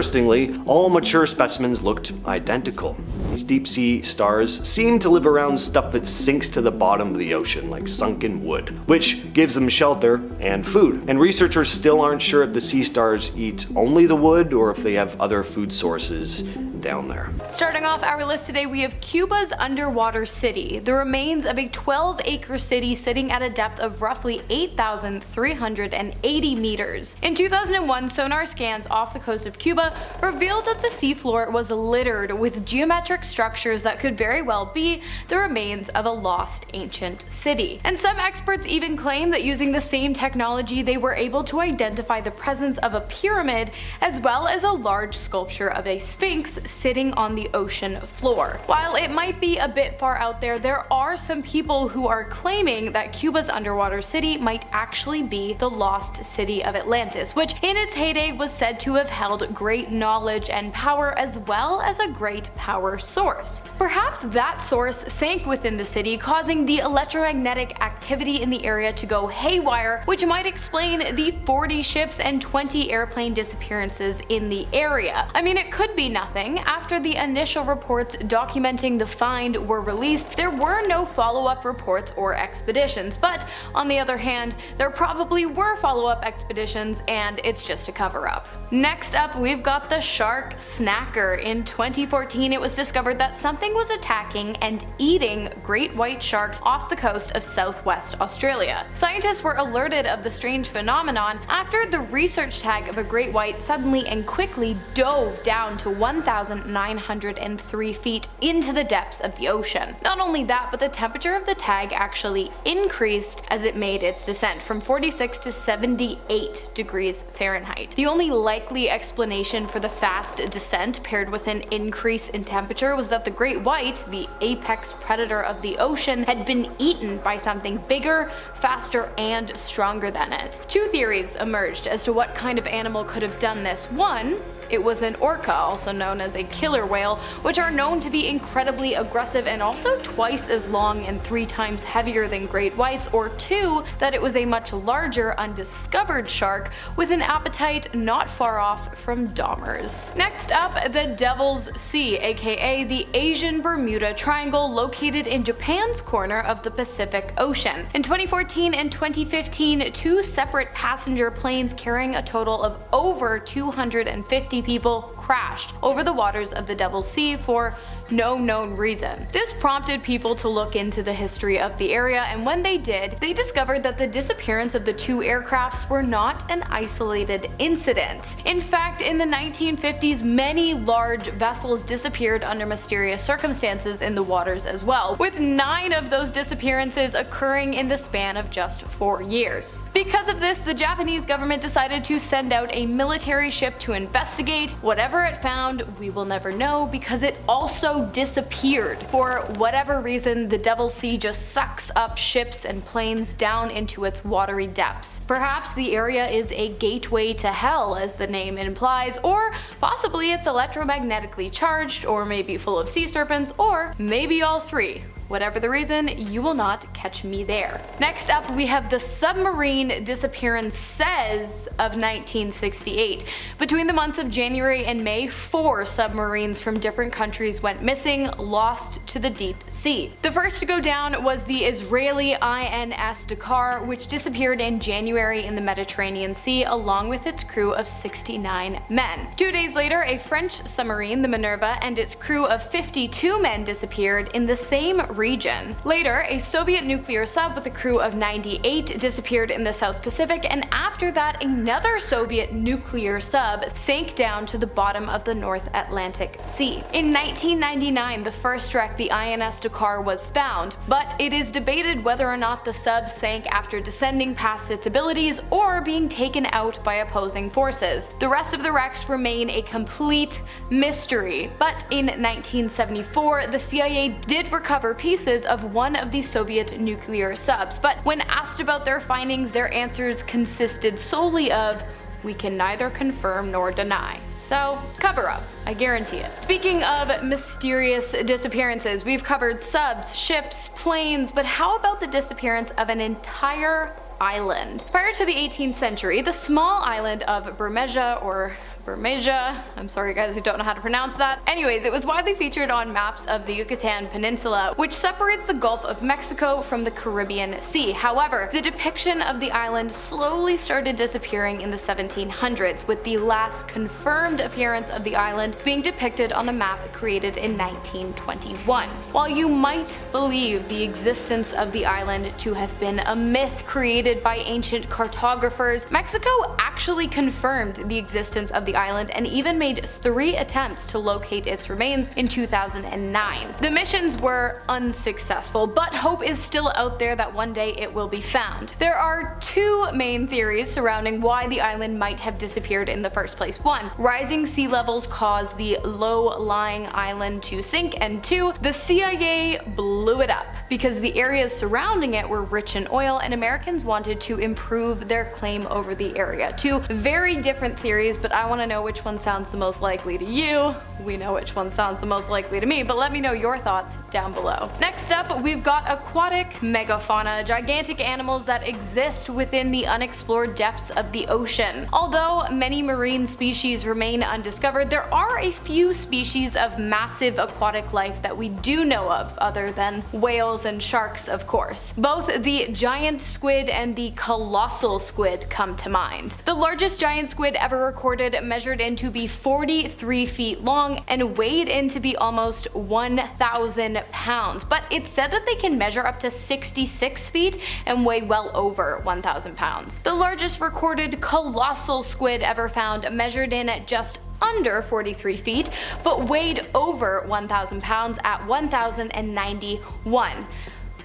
all mature specimens looked identical. These deep sea stars seem to live around stuff that sinks to the bottom of the ocean, like sunken wood, which gives them shelter and food. And researchers still aren't sure if the sea stars eat only the wood or if they have other food sources down there. Starting off our list today, we have Cuba's underwater city, the remains of a 12-acre city sitting at a depth of roughly 8,380 meters. In 2001, sonar scans off the coast of Cuba revealed that the seafloor was littered with geometric structures that could very well be the remains of a lost ancient city. And some experts even claim that using the same technology, they were able to identify the presence of a pyramid as well as a large sculpture of a sphinx sitting on the ocean floor. While it might be a bit far out there, there are some people who are claiming that Cuba's underwater city might actually be the lost city of Atlantis, which in its heyday was said to have held great knowledge and power as well as a great power source. Perhaps that source sank within the city, causing the electromagnetic activity in the area to go haywire, which might explain the 40 ships and 20 airplane disappearances in the area. I mean, it could be nothing. After the initial reports documenting the find were released, there were no follow-up reports or expeditions, but on the other hand, there probably were follow-up expeditions and it's just a cover-up. Next up, we've got the shark snacker. In 2014, it was discovered that something was attacking and eating great white sharks off the coast of southwest Australia. Scientists were alerted of the strange phenomenon after the research tag of a great white suddenly and quickly dove down to 1,903 feet into the depths of the ocean. Not only that, but the temperature of the tag actually increased as it made its descent from 46 to 78 degrees Fahrenheit. The only likely explanation for the fast descent paired with an increase in temperature was that the great white, the apex predator of the ocean, had been eaten by something bigger, faster, and stronger than it. 2 theories emerged as to what kind of animal could have done this. One, it was an orca, also known as a killer whale, which are known to be incredibly aggressive and also twice as long and 3 times heavier than great whites. Or 2, that it was a much larger undiscovered shark with an appetite not far off from Dahmer's. Next up, the Devil's Sea, aka the Asian Bermuda Triangle, located in Japan's corner of the Pacific Ocean. In 2014 and 2015, 2 separate passenger planes carrying a total of over 250 people crashed over the waters of the Devil's Sea for no known reason. This prompted people to look into the history of the area, and when they did, they discovered that the disappearance of the two aircrafts were not an isolated incident. In fact, in the 1950s, many large vessels disappeared under mysterious circumstances in the waters as well, with 9 of those disappearances occurring in the span of just 4 years. Because of this, the Japanese government decided to send out a military ship to investigate. Whatever it found, we will never know, because it also disappeared. For whatever reason, the Devil's Sea just sucks up ships and planes down into its watery depths. Perhaps the area is a gateway to hell, as the name implies, or possibly it's electromagnetically charged, or maybe full of sea serpents, or maybe all three. Whatever the reason, you will not catch me there. Next up, we have the submarine disappearances of 1968. Between the months of January and May, 4 submarines from different countries went missing, lost to the deep sea. The first to go down was the Israeli INS Dakar, which disappeared in January in the Mediterranean Sea along with its crew of 69 men. 2 days later, a French submarine, the Minerva, and its crew of 52 men disappeared in the same region. Later, a Soviet nuclear sub with a crew of 98 disappeared in the South Pacific, and after that, another Soviet nuclear sub sank down to the bottom of the North Atlantic Sea. In 1999, the first wreck, the INS Dakar, was found, but it is debated whether or not the sub sank after descending past its abilities or being taken out by opposing forces. The rest of the wrecks remain a complete mystery, but in 1974, the CIA did recover pieces of one of the Soviet nuclear subs, but when asked about their findings, their answers consisted solely of, "We can neither confirm nor deny." So, cover up, I guarantee it. Speaking of mysterious disappearances, we've covered subs, ships, planes, but how about the disappearance of an entire island? Prior to the 18th century, the small island of Bermeja, or Bermeja, I'm sorry guys who don't know how to pronounce that. Anyways, it was widely featured on maps of the Yucatan Peninsula, which separates the Gulf of Mexico from the Caribbean Sea. However, the depiction of the island slowly started disappearing in the 1700s, with the last confirmed appearance of the island being depicted on a map created in 1921. While you might believe the existence of the island to have been a myth created by ancient cartographers, Mexico actually confirmed the existence of the island and even made 3 attempts to locate its remains in 2009. The missions were unsuccessful, but hope is still out there that one day it will be found. There are 2 main theories surrounding why the island might have disappeared in the first place. 1, rising sea levels caused the low-lying island to sink, and 2, the CIA blew it up because the areas surrounding it were rich in oil and Americans wanted to improve their claim over the area. 2 very different theories, but I want to know which one sounds the most likely to you. We know which one sounds the most likely to me, but let me know your thoughts down below. Next up, we've got aquatic megafauna, gigantic animals that exist within the unexplored depths of the ocean. Although many marine species remain undiscovered, there are a few species of massive aquatic life that we do know of, other than whales and sharks, of course. Both the giant squid and the colossal squid come to mind. The largest giant squid ever recorded measured in to be 43 feet long and weighed in to be almost 1,000 pounds, but it's said that they can measure up to 66 feet and weigh well over 1,000 pounds. The largest recorded colossal squid ever found measured in at just under 43 feet, but weighed over 1,000 pounds at 1,091.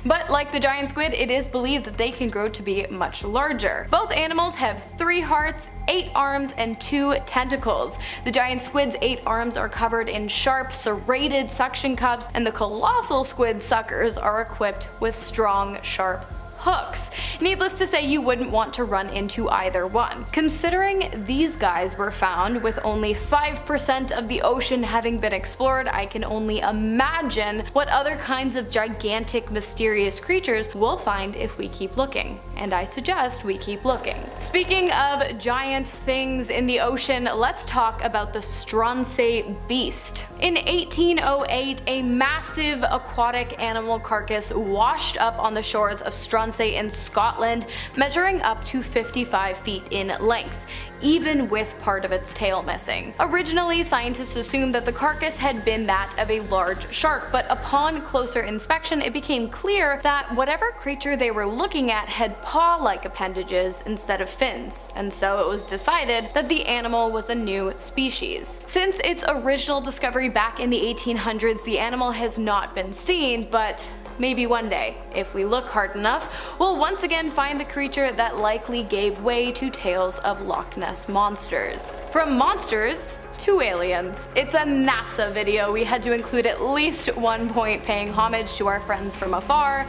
But like the giant squid, it is believed that they can grow to be much larger. Both animals have 3 hearts, 8 arms, and 2 tentacles. The giant squid's 8 arms are covered in sharp, serrated suction cups, and the colossal squid suckers are equipped with strong, sharp hooks. Needless to say, you wouldn't want to run into either one. Considering these guys were found with only 5% of the ocean having been explored, I can only imagine what other kinds of gigantic, mysterious creatures we'll find if we keep looking. and I suggest we keep looking. Speaking of giant things in the ocean, let's talk about the Stronsay beast. In 1808, a massive aquatic animal carcass washed up on the shores of Stronsay in Scotland, measuring up to 55 feet in length, even with part of its tail missing. Originally, scientists assumed that the carcass had been that of a large shark, but upon closer inspection it became clear that whatever creature they were looking at had paw-like appendages instead of fins, and so it was decided that the animal was a new species. Since its original discovery back in the 1800s, the animal has not been seen, but maybe one day, if we look hard enough, we'll once again find the creature that likely gave way to tales of Loch Ness monsters. From monsters to aliens. It's a NASA video. We had to include at least one point paying homage to our friends from afar.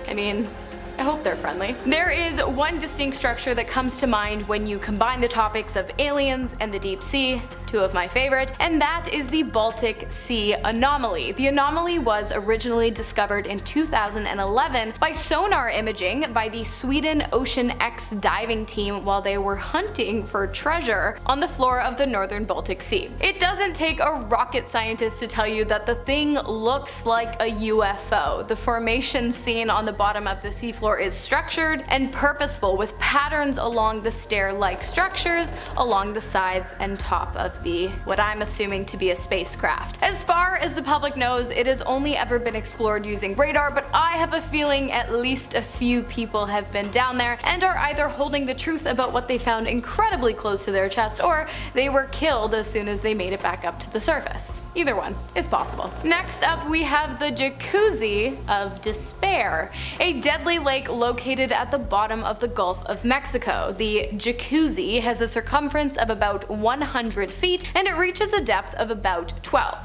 I mean, I hope they're friendly. There is one distinct structure that comes to mind when you combine the topics of aliens and the deep sea, two of my favorite, and that is the Baltic Sea anomaly. The anomaly was originally discovered in 2011 by sonar imaging by the Sweden Ocean X diving team while they were hunting for treasure on the floor of the northern Baltic Sea. It doesn't take a rocket scientist to tell you that the thing looks like a UFO. The formation seen on the bottom of the seafloor is structured and purposeful, with patterns along the stair-like structures along the sides and top of the, what I'm assuming to be a spacecraft. As far as the public knows, it has only ever been explored using radar, but I have a feeling at least a few people have been down there and are either holding the truth about what they found incredibly close to their chest, or they were killed as soon as they made it back up to the surface. Either one, it's possible. Next up, we have the Jacuzzi of Despair, a deadly lake located at the bottom of the Gulf of Mexico. The Jacuzzi has a circumference of about 100 feet and it reaches a depth of about 12.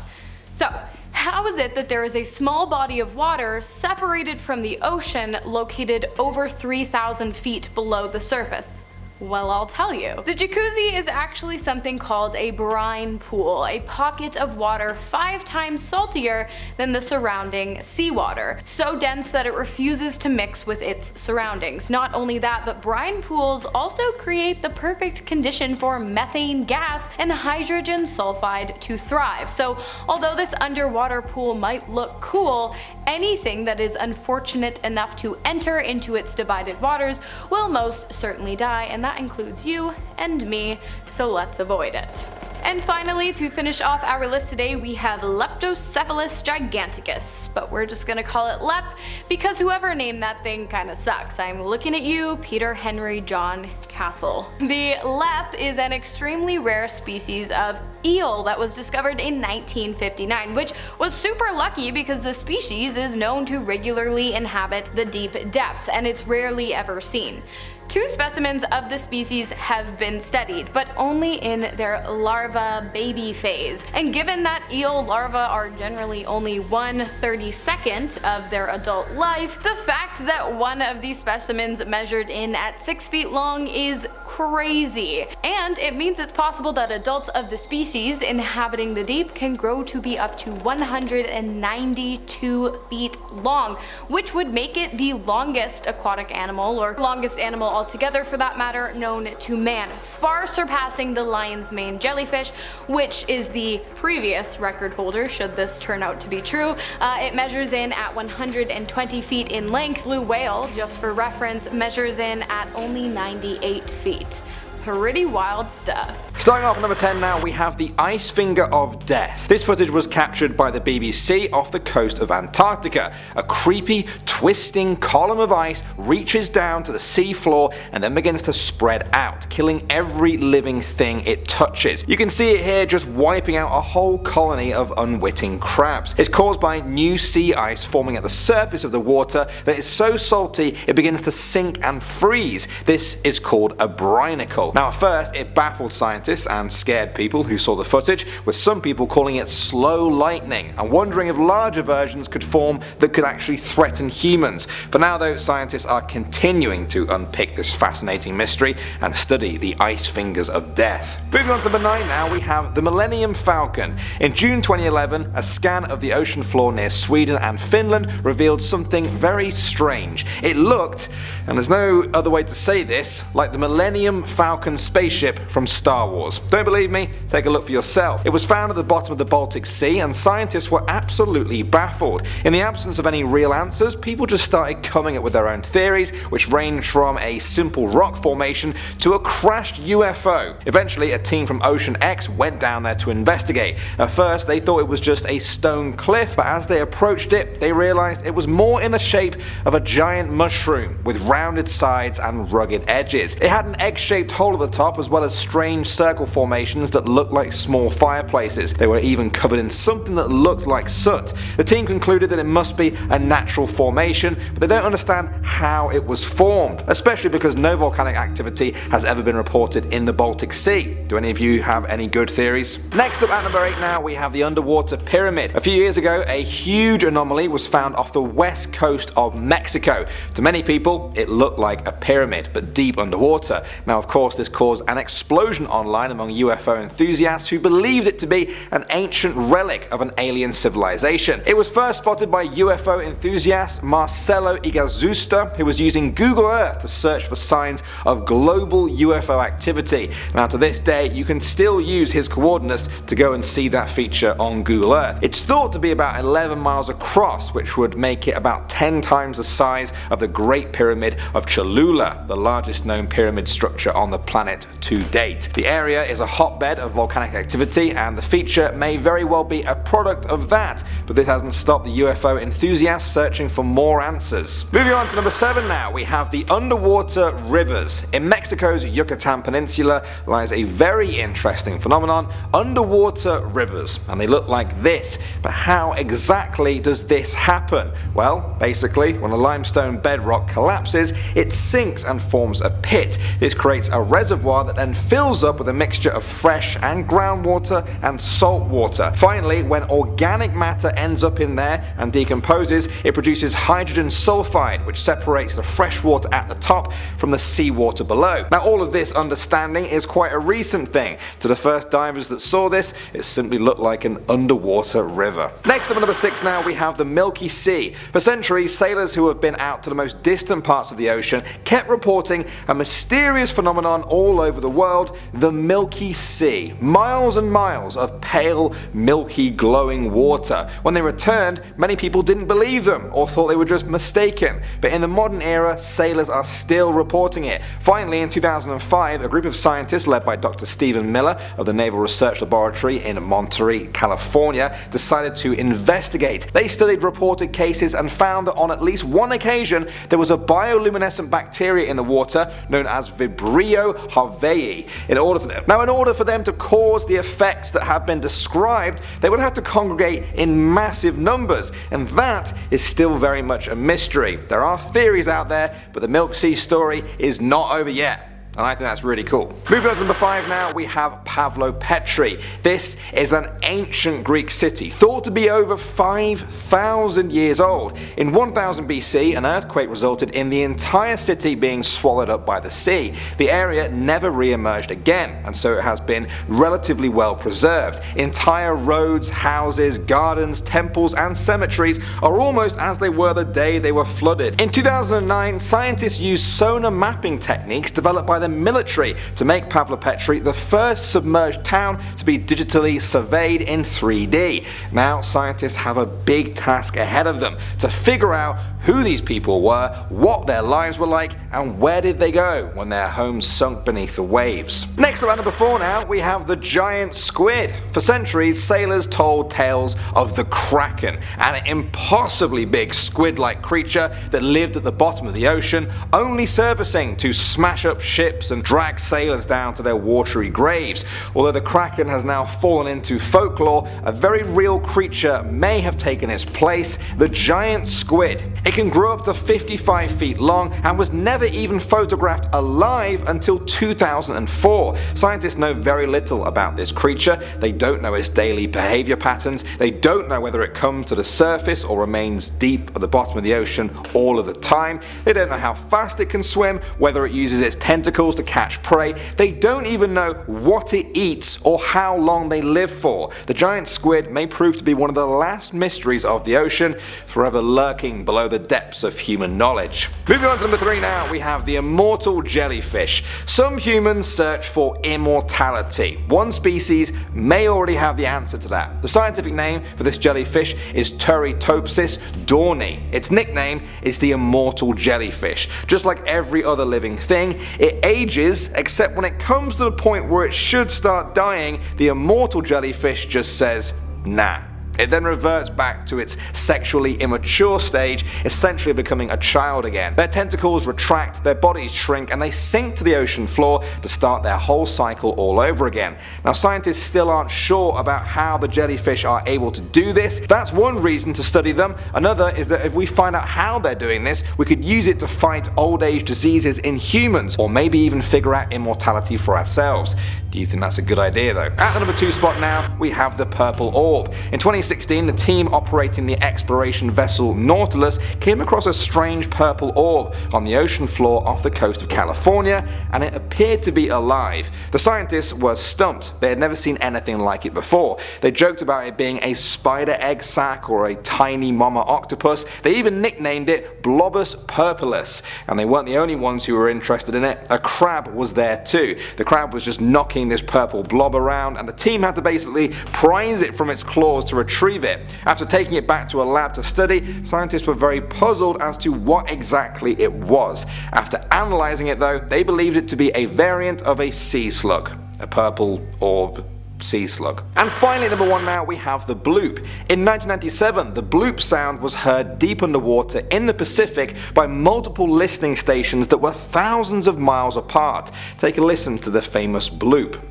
So, how is it that there is a small body of water separated from the ocean located over 3,000 feet below the surface? Well, I'll tell you. The Jacuzzi is actually something called a brine pool, a pocket of water 5 times saltier than the surrounding seawater, so dense that it refuses to mix with its surroundings. Not only that, but brine pools also create the perfect condition for methane gas and hydrogen sulfide to thrive. So although this underwater pool might look cool, anything that is unfortunate enough to enter into its divided waters will most certainly die, and that includes you and me, so let's avoid it. And finally, to finish off our list today, we have Leptocephalus giganticus, but we're just gonna call it Lep because whoever named that thing kinda sucks. I'm looking at you, Peter Henry John Castle. The Lep is an extremely rare species of eel that was discovered in 1959, which was super lucky because the species is known to regularly inhabit the deep depths and it's rarely ever seen. 2 specimens of the species have been studied, but only in their larva baby phase. And given that eel larvae are generally only 1/32nd of their adult life, the fact that one of these specimens measured in at 6 feet long is crazy. And it means it's possible that adults of the species inhabiting the deep can grow to be up to 192 feet long, which would make it the longest aquatic animal, or longest animal altogether for that matter, known to man, far surpassing the lion's mane jellyfish, which is the previous record holder should this turn out to be true. It measures in at 120 feet in length. Blue whale, just for reference, measures in at only 98 feet. Pretty wild stuff. Starting off at number 10 now, we have the Ice Finger of Death. This footage was captured by the BBC off the coast of Antarctica. A creepy, twisting column of ice reaches down to the sea floor and then begins to spread out, killing every living thing it touches. You can see it here just wiping out a whole colony of unwitting crabs. It's caused by new sea ice forming at the surface of the water that is so salty it begins to sink and freeze. This is called a brinicle. unbelievable. Now at first it baffled scientists and scared people who saw the footage, with some people calling it slow lightning and wondering if larger versions could form that could actually threaten humans. For now though, scientists are continuing to unpick this fascinating mystery and study the ice fingers of death. Moving on to number 9 now, we have the Millenium Falcon. In June 2011, a scan of the ocean floor near Sweden and Finland revealed something very strange. It looked, and there's no other way to say this, like the Millenium Falcon spaceship from Star Wars. Don't believe me? Take a look for yourself. It was found at the bottom of the Baltic Sea and scientists were absolutely baffled. In the absence of any real answers, people just started coming up with their own theories, which ranged from a simple rock formation to a crashed UFO. Eventually, a team from Ocean X went down there to investigate. At first, they thought it was just a stone cliff, but as they approached it, they realized it was more in the shape of a giant mushroom with rounded sides and rugged edges. It had an egg-shaped hole at the top as well as strange circle formations that looked like small fireplaces. They were even covered in something that looked like soot. The team concluded that it must be a natural formation, but they don't understand how it was formed, especially because no volcanic activity has ever been reported in the Baltic Sea. Do any of you have any good theories? Next up at number 8 now, we have the underwater pyramid. A few years ago, a huge anomaly was found off the west coast of Mexico. To many people, it looked like a pyramid, but deep underwater. Now of course this caused an explosion online among UFO enthusiasts who believed it to be an ancient relic of an alien civilization. It was first spotted by UFO enthusiast Marcelo Igazusta, who was using Google Earth to search for signs of global UFO activity. Now to this day, you can still use his coordinates to go and see that feature on Google Earth. It's thought to be about 11 miles across, which would make it about 10 times the size of the Great Pyramid of Cholula, the largest known pyramid structure on the planet to date. The area is a hotbed of volcanic activity and the feature may very well be a product of that, but this hasn't stopped the UFO enthusiasts searching for more answers. Moving on to number 7 now, we have the underwater rivers. In Mexico's Yucatan Peninsula lies a very interesting phenomenon, underwater rivers, and they look like this. But how exactly does this happen? Well, basically, when a limestone bedrock collapses, it sinks and forms a pit. This creates a reservoir that then fills up with a mixture of fresh and groundwater and salt water. Finally, when organic matter ends up in there and decomposes, it produces hydrogen sulfide, which separates the fresh water at the top from the seawater below. Now all of this understanding is quite a recent thing. To the first divers that saw this, it simply looked like an underwater river. Next up at number 6 now, we have the Milky Sea. For centuries, sailors who have been out to the most distant parts of the ocean kept reporting a mysterious phenomenon all over the world, the Milky Sea. Miles and miles of pale, milky, glowing water. When they returned, many people didn't believe them or thought they were just mistaken. But in the modern era, sailors are still reporting it. Finally, in 2005, a group of scientists led by Dr. Stephen Miller of the Naval Research Laboratory in Monterey, California, decided to investigate. They studied reported cases and found that on at least one occasion there was a bioluminescent bacteria in the water known as Vibrio harveyi. In order for them to cause the effects that have been described, they would have to congregate in massive numbers, and that is still very much a mystery. There are theories out there, but the Milky Sea story is not over yet. And I think that's really cool. Moving on to number 5 now, we have Pavlopetri. This is an ancient Greek city, thought to be over 5,000 years old. In 1000 BC, an earthquake resulted in the entire city being swallowed up by the sea. The area never re-emerged again, and so it has been relatively well preserved. Entire roads, houses, gardens, temples, and cemeteries are almost as they were the day they were flooded. In 2009, scientists used sonar mapping techniques developed by the military to make Pavlopetri the first submerged town to be digitally surveyed in 3D. Now scientists have a big task ahead of them to figure out who these people were, what their lives were like, and where did they go when their homes sunk beneath the waves. Next up at number 4 now, we have the giant squid. For centuries, sailors told tales of the Kraken, an impossibly big squid-like creature that lived at the bottom of the ocean, only surfacing to smash up ships ships and drag sailors down to their watery graves. Although the Kraken has now fallen into folklore, a very real creature may have taken its place: the giant squid. It can grow up to 55 feet long and was never even photographed alive until 2004. Scientists know very little about this creature. They don't know its daily behavior patterns. They don't know whether it comes to the surface or remains deep at the bottom of the ocean all of the time. They don't know how fast it can swim, whether it uses its tentacles to catch prey. They don't even know what it eats or how long they live for. The giant squid may prove to be one of the last mysteries of the ocean, forever lurking below the depths of human knowledge. Moving on to number 3 now, we have the immortal jellyfish. Some humans search for immortality. One species may already have the answer to that. The scientific name for this jellyfish is Turritopsis dawni. Its nickname is the immortal jellyfish. Just like every other living thing, it ages, except when it comes to the point where it should start dying, the immortal jellyfish just says, nah. It then reverts back to its sexually immature stage, essentially becoming a child again. Their tentacles retract, their bodies shrink, and they sink to the ocean floor to start their whole cycle all over again. Now, scientists still aren't sure about how the jellyfish are able to do this. That's one reason to study them. Another is that if we find out how they're doing this, we could use it to fight old age diseases in humans, or maybe even figure out immortality for ourselves. Do you think that's a good idea though? At the number 2 spot now, we have the purple orb. In 2016, the team operating the exploration vessel Nautilus came across a strange purple orb on the ocean floor off the coast of California, and it appeared to be alive. The scientists were stumped. They had never seen anything like it before. They joked about it being a spider egg sac or a tiny mama octopus. They even nicknamed it Blobus purpurus, and they weren't the only ones who were interested in it. A crab was there too. The crab was just knocking this purple blob around, and the team had to basically prise it from its claws to retrieve it. After taking it back to a lab to study, scientists were very puzzled as to what exactly it was. After analysing it though, they believed it to be a variant of a sea slug. A purple orb sea slug. And finally, number 1 now, we have the bloop. In 1997, the bloop sound was heard deep underwater in the Pacific by multiple listening stations that were thousands of miles apart. Take a listen to the famous bloop.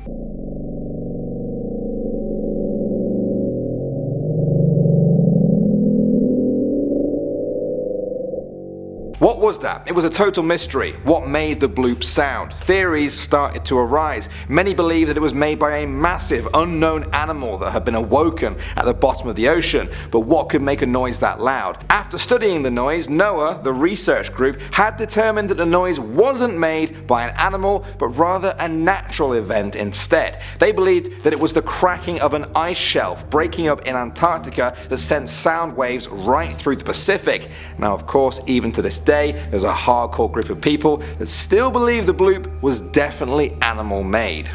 What was that? It was a total mystery. What made the bloop sound? Theories started to arise. Many believed that it was made by a massive unknown animal that had been awoken at the bottom of the ocean. But what could make a noise that loud? After studying the noise, NOAA, the research group, had determined that the noise wasn't made by an animal, but rather a natural event instead. They believed that it was the cracking of an ice shelf breaking up in Antarctica that sent sound waves right through the Pacific. Now, of course, even to this day, there's a hardcore group of people that still believe the bloop was definitely animal made.